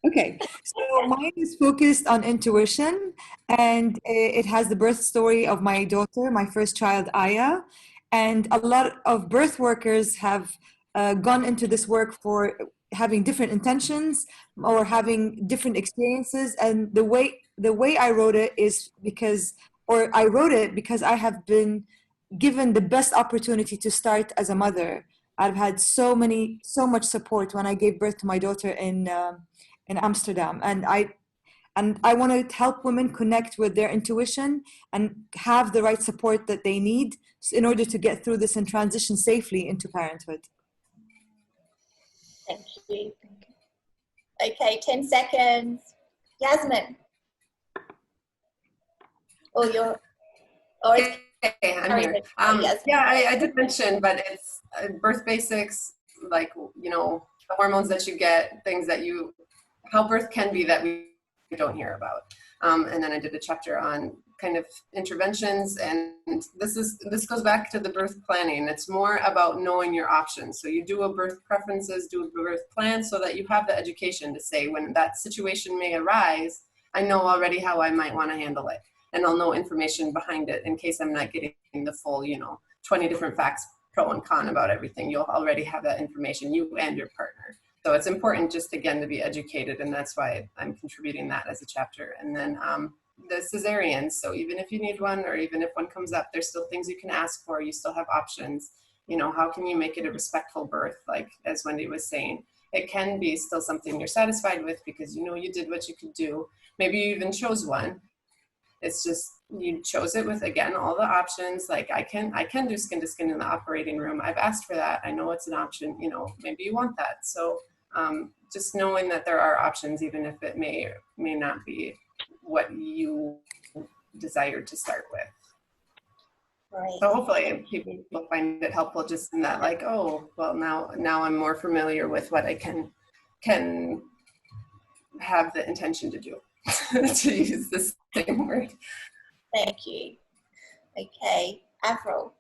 Okay, so mine is focused on intuition, and it has the birth story of my daughter, my first child, Aya. And a lot of birth workers have gone into this work for having different intentions or having different experiences. And the way I wrote it is I wrote it because I have been given the best opportunity to start as a mother. I've had so much support when I gave birth to my daughter in Amsterdam, and I want to help women connect with their intuition and have the right support that they need in order to get through this and transition safely into parenthood. Thank you. Okay, 10 seconds. Yasmin. Oh, you're, or it's Okay, I'm here. Yes. Yeah, I did mention, but it's birth basics, like, you know, the hormones that you get, things that how birth can be that we don't hear about. And then I did a chapter on kind of interventions, and this goes back to the birth planning. It's more about knowing your options. So you do a birth preferences, do a birth plan, so that you have the education to say when that situation may arise, I know already how I might want to handle it. And I'll know information behind it in case I'm not getting the full, 20 different facts, pro and con about everything. You'll already have that information, you and your partner. So it's important just, again, to be educated, and that's why I'm contributing that as a chapter. And then the cesareans, so even if you need one, or even if one comes up, there's still things you can ask for. You still have options. How can you make it a respectful birth? Like, as Wendy was saying, it can be still something you're satisfied with because you did what you could do. Maybe you even chose one. It's just you chose it with, again, all the options. Like, I can do skin to skin in the operating room. I've asked for that. I know it's an option. Maybe you want that. So just knowing that there are options, even if it may or may not be what you desired to start with. Right. So hopefully people find it helpful, just in that, like, oh, well, now I'm more familiar with what I can have the intention to do. To use the same word. Thank you. Okay, Avril,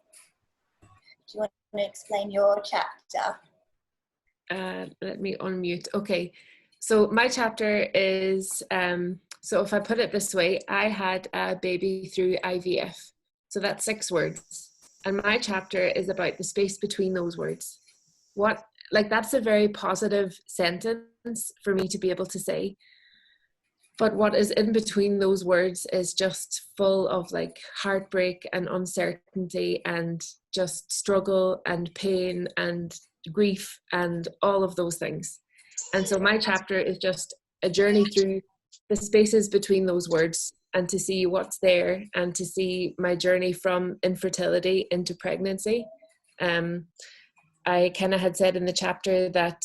do you want to explain your chapter? Let me unmute. Okay, so my chapter is, so if I put it this way, I had a baby through IVF. So that's 6 words. And my chapter is about the space between those words. That's a very positive sentence for me to be able to say. But what is in between those words is just full of heartbreak and uncertainty and just struggle and pain and grief and all of those things. And so my chapter is just a journey through the spaces between those words, and to see what's there, and to see my journey from infertility into pregnancy. I kind of had said in the chapter that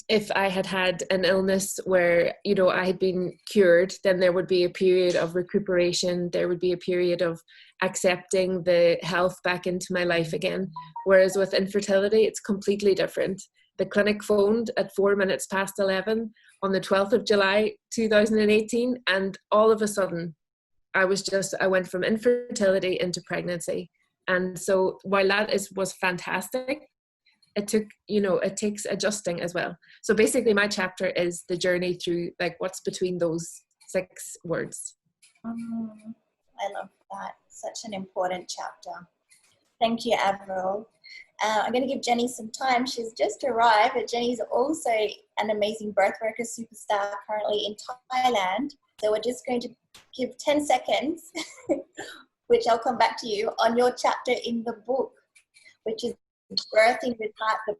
if I had had an illness where, I had been cured, then there would be a period of recuperation. There would be a period of accepting the health back into my life again. Whereas with infertility, it's completely different. The clinic phoned at 11:04 on the 12th of July, 2018. And all of a sudden, I went from infertility into pregnancy. And so while that was fantastic, it takes adjusting as well. So basically my chapter is the journey through what's between those 6 words. I love that. Such an important chapter. Thank you, Avril. I'm going to give Jenny some time. She's just arrived, but Jenny's also an amazing birth worker superstar currently in Thailand. So we're just going to give 10 seconds, which I'll come back to you, on your chapter in the book, which is Birthing with Heart, the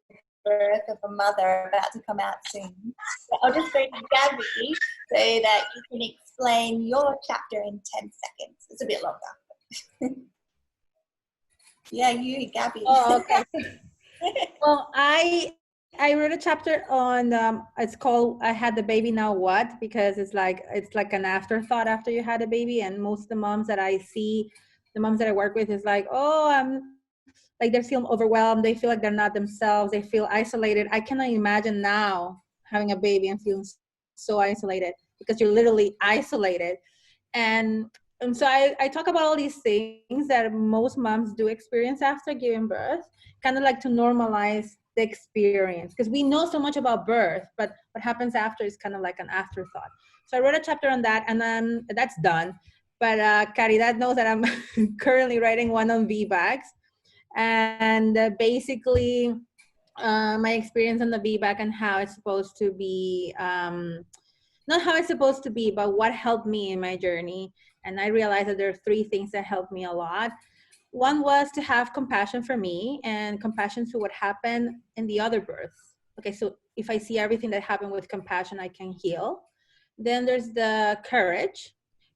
birth of a mother, about to come out soon. So I'll just go to Gabby so that you can explain your chapter in 10 seconds. It's a bit longer. Yeah, you, Gabby. Oh, okay. Well, I wrote a chapter on it's called "I Had the Baby, Now What?" because it's like an afterthought after you had a baby, and most of the moms that I see, the moms that I work with, is like, oh, I'm they feel overwhelmed. They feel like they're not themselves. They feel isolated. I cannot imagine now having a baby and feeling so isolated, because you're literally isolated. And so I talk about all these things that most moms do experience after giving birth, kind of to normalize the experience, because we know so much about birth, but what happens after is kind of like an afterthought. So I wrote a chapter on that, and then that's done. But Caridad knows that I'm currently writing one on VBACs. And basically my experience on the VBAC and how it's supposed to be, not how it's supposed to be, but what helped me in my journey. And I realized that there are 3 things that helped me a lot. One was to have compassion for me and compassion to what happened in the other births. Okay, so if I see everything that happened with compassion, I can heal. Then there's the courage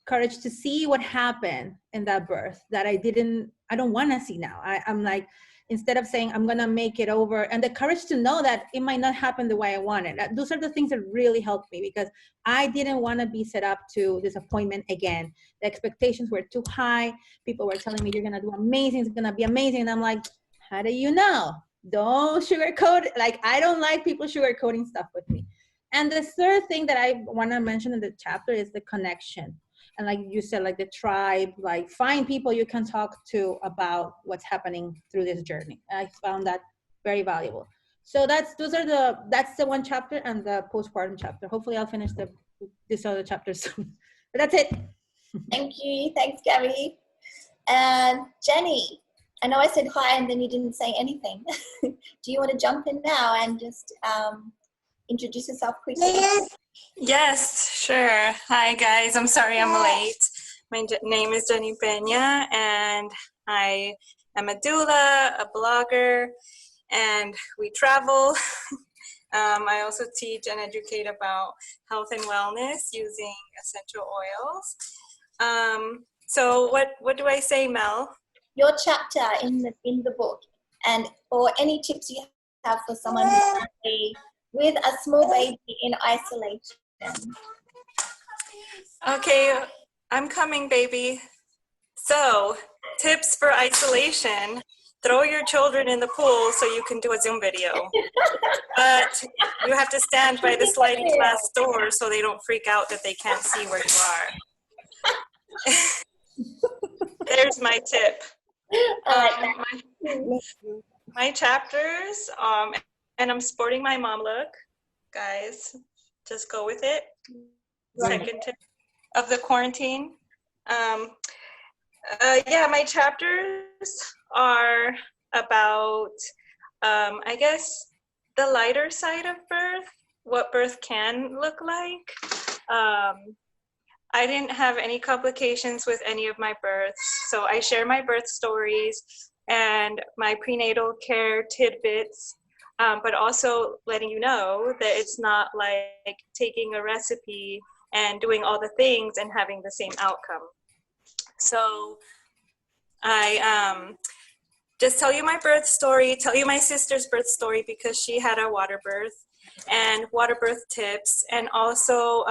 to see what happened in that birth that I don't want to see now. I'm like, instead of saying, I'm going to make it over, and the courage to know that it might not happen the way I want it. Those are the things that really helped me, because I didn't want to be set up to disappointment again. The expectations were too high. People were telling me, you're going to do amazing, it's going to be amazing. And I'm like, how do you know? Don't sugarcoat it. Like, I don't like people sugarcoating stuff with me. And the third thing that I want to mention in the chapter is the connection. And like you said, like the tribe, like find people you can talk to about what's happening through this journey. I found that very valuable. So that's the one chapter and the postpartum chapter. Hopefully I'll finish this other chapter soon. But that's it. Thank you. Thanks, Gabby. And Jenny, I know I said hi and then you didn't say anything. Do you want to jump in now and just introduce yourself quickly? Yes, sure. Hi, guys. I'm sorry I'm late. My name is Jenny Peña, and I am a doula, a blogger, and we travel. I also teach and educate about health and wellness using essential oils. So what do I say, Mel? Your chapter in the book, and or any tips you have for someone who's currently with a small baby in isolation. Okay, I'm coming, baby. So, tips for isolation. Throw your children in the pool so you can do a Zoom video. But you have to stand by the sliding glass door so they don't freak out that they can't see where you are. There's my tip. My chapters, and I'm sporting my mom look, guys. Just go with it. Second tip of the quarantine. Yeah, my chapters are about, I guess, the lighter side of birth, what birth can look like. I didn't have any complications with any of my births, so I share my birth stories and my prenatal care tidbits, but also letting you know that it's not like taking a recipe and doing all the things and having the same outcome. So I just tell you my birth story, tell you my sister's birth story because she had a water birth, and water birth tips, and also,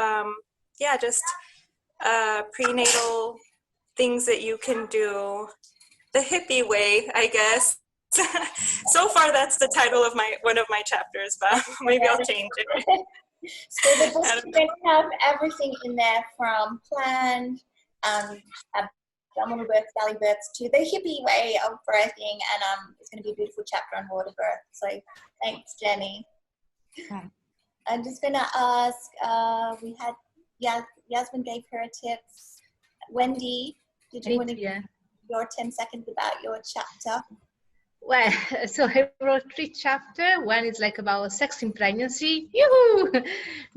yeah, just prenatal things that you can do the hippie way, I guess. So far, that's the title of one of my chapters, but maybe I'll change it. So the book's going to have everything in there from planned, abdominal births, belly births, to the hippie way of birthing, and it's going to be a beautiful chapter on water birth. So thanks, Jenny. I'm just going to ask, we had, Yasmin gave her tips. Wendy, did you want to give your 10 seconds about your chapter? Well, so I wrote 3 chapters. One is like about sex in pregnancy. Yoo-hoo!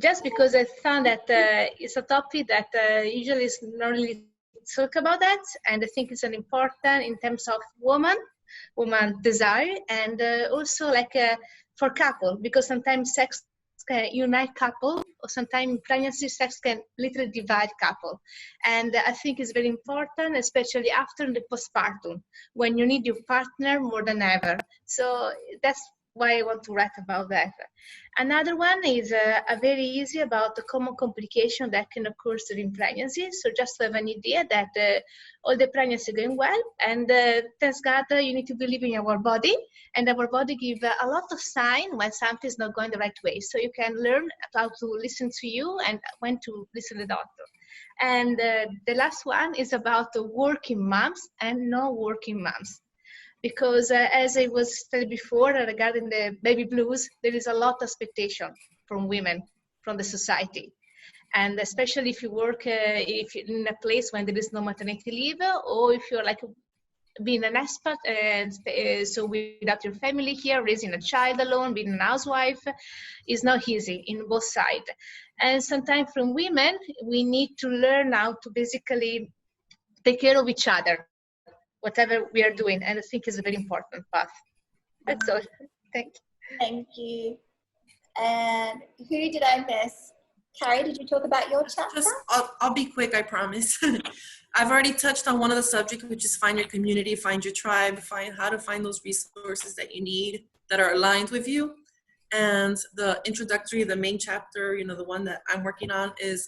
Just because I found that it's a topic that usually is not really talk about that, and I think it's an important in terms of woman desire, and also like for couple, because sometimes sex can unite couple, or sometimes pregnancy sex can literally divide couple, and I think it's very important, especially after the postpartum, when you need your partner more than ever. So that's why I want to write about that. Another one is a very easy about the common complication that can occur during pregnancy. So just to have an idea that all the pregnancy going well, and thanks God you need to believe in our body, and our body give a lot of sign when something is not going the right way. So you can learn how to listen to you and when to listen to the doctor. And the last one is about the working moms and no working moms. Because as I was said before regarding the baby blues, there is a lot of expectation from women, from the society. And especially if you work if you're in a place when there is no maternity leave, or if you're like being an expat, so without your family here, raising a child alone, being a housewife, is not easy in both sides. And sometimes from women, we need to learn how to basically take care of each other, whatever we are doing, and I think is a very important path. That's all. Thank you. Thank you. And who did I miss? Carrie, did you talk about your chapter? I'll be quick, I promise. I've already touched on one of the subjects, which is find your community, find your tribe, find how to find those resources that you need that are aligned with you. And the introductory, the main chapter, the one that I'm working on is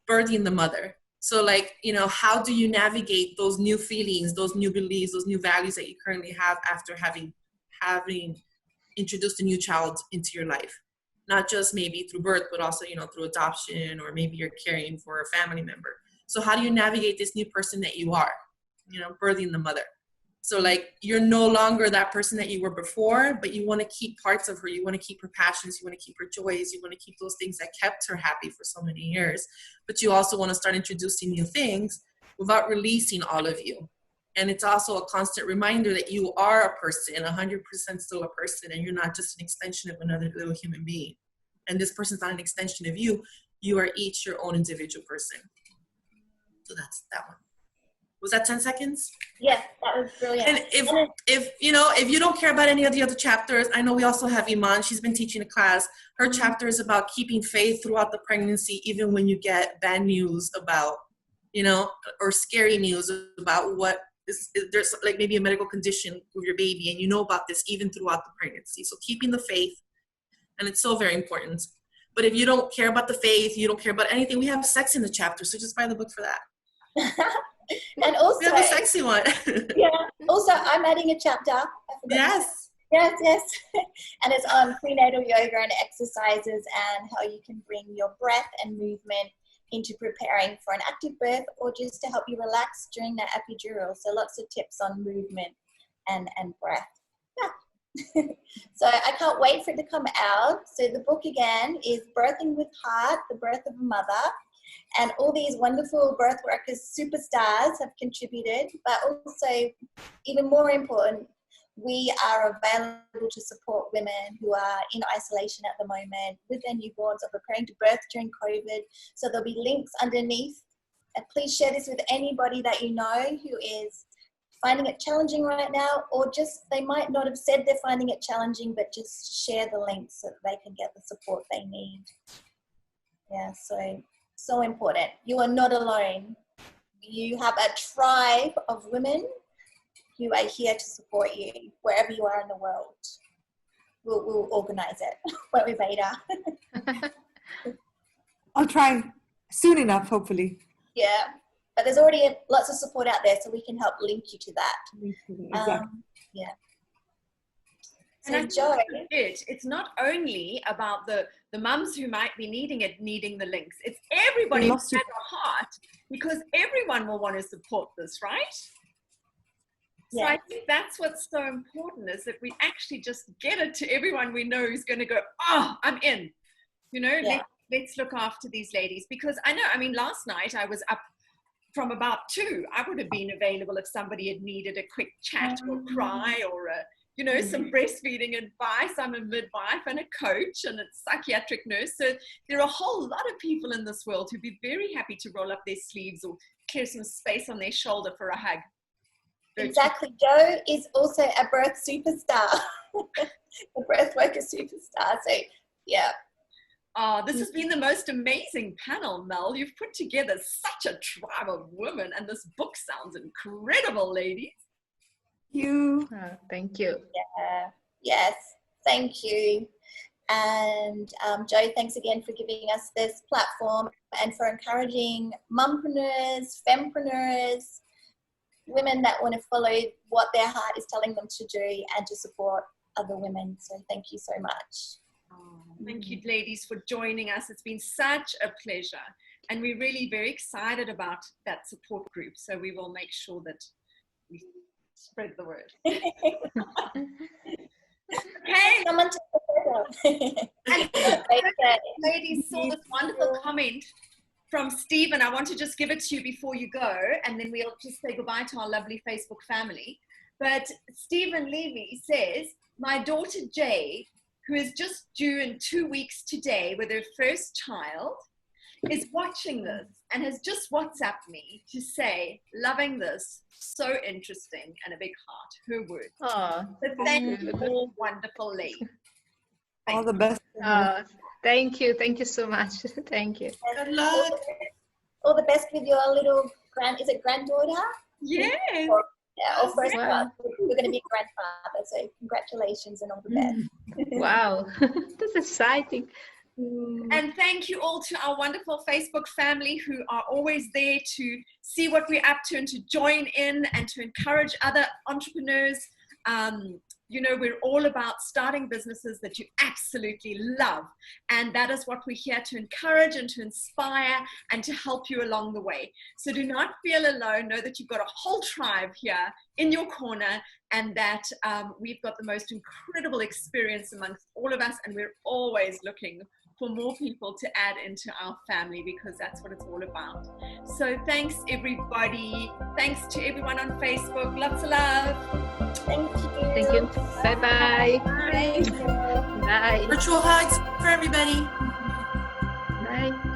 birthing the mother. So like, how do you navigate those new feelings, those new beliefs, those new values that you currently have after having introduced a new child into your life? Not just maybe through birth, but also, through adoption, or maybe you're caring for a family member. So how do you navigate this new person that you are, birthing the mother? So like, you're no longer that person that you were before, but you want to keep parts of her. You want to keep her passions. You want to keep her joys. You want to keep those things that kept her happy for so many years. But you also want to start introducing new things without releasing all of you. And it's also a constant reminder that you are a person, 100% still a person, and you're not just an extension of another little human being. And this person's not an extension of you. You are each your own individual person. So that's that one. Was that 10 seconds? Yes, that was brilliant. And if you don't care about any of the other chapters, I know we also have Iman. She's been teaching a class. Her chapter is about keeping faith throughout the pregnancy, even when you get bad news about, or scary news about there's like maybe a medical condition with your baby, and you know about this even throughout the pregnancy. So keeping the faith, and it's so very important. But if you don't care about the faith, you don't care about anything, we have sex in the chapter, so just buy the book for that. And also, we have a sexy one. Yeah. Also, I'm adding a chapter. Yes. Yes. And it's on prenatal yoga and exercises, and how you can bring your breath and movement into preparing for an active birth, or just to help you relax during that epidural. So lots of tips on movement and breath. Yeah. So I can't wait for it to come out. So the book again is Birthing with Heart, The Birth of a Mother. And all these wonderful birth workers, superstars, have contributed. But also, even more important, we are available to support women who are in isolation at the moment with their newborns or preparing to birth during COVID. So there'll be links underneath. And please share this with anybody that you know who is finding it challenging right now, or just they might not have said they're finding it challenging, but just share the links so that they can get the support they need. Yeah, so important. You are not alone. You have a tribe of women who are here to support you wherever you are in the world. We'll organize it when we're beta. I'll try soon enough, hopefully. Yeah, but there's already lots of support out there, so we can help link you to that. Exactly. Yeah. And I think it's not only about the mums who might be needing the links. It's everybody who has a heart, because everyone will want to support this, right? So I think that's what's so important, is that we actually just get it to everyone we know who's going to go, oh, I'm in. Let's look after these ladies. Because last night I was up from about 2. I would have been available if somebody had needed a quick chat or cry or some breastfeeding advice. I'm a midwife and a coach and a psychiatric nurse. So there are a whole lot of people in this world who'd be very happy to roll up their sleeves or clear some space on their shoulder for a hug. Exactly. Jo is also a birth superstar, a birth worker superstar. So, yeah. This has been the most amazing panel, Mel. You've put together such a tribe of women, and this book sounds incredible, ladies. Thank you. Yeah. Yes. Thank you. And Jo, thanks again for giving us this platform and for encouraging mumpreneurs, fempreneurs, women that want to follow what their heart is telling them to do and to support other women. So thank you so much. Thank you, ladies, for joining us. It's been such a pleasure. And we're really very excited about that support group. So we will make sure that we spread the word. Okay. Someone take the photo. Ladies saw this wonderful comment from Stephen. I want to just give it to you before you go, and then we'll just say goodbye to our lovely Facebook family. But Stephen Levy says, my daughter Jay, who is just due in 2 weeks today with her first child, is watching this and has just WhatsApped me to say, loving this, so interesting, and a big heart, her word. Oh, So thank you, all wonderful ladies. All the best. Thank you. Thank you so much. Thank you. Good luck. All the best with your little granddaughter? Yes. Yeah, or first Wow. you're going to be a grandfather, so congratulations and all the best. Wow. That's exciting. And thank you all to our wonderful Facebook family who are always there to see what we're up to and to join in and to encourage other entrepreneurs. You know, we're all about starting businesses that you absolutely love. And that is what we're here to encourage and to inspire and to help you along the way. So do not feel alone. Know that you've got a whole tribe here in your corner and that we've got the most incredible experience amongst all of us. And we're always looking for more people to add into our family because that's what it's all about. So thanks, everybody. Thanks to everyone on Facebook. Lots of love. Thank you. Thank you. Bye-bye. Bye. Bye. Virtual hugs for everybody. Bye.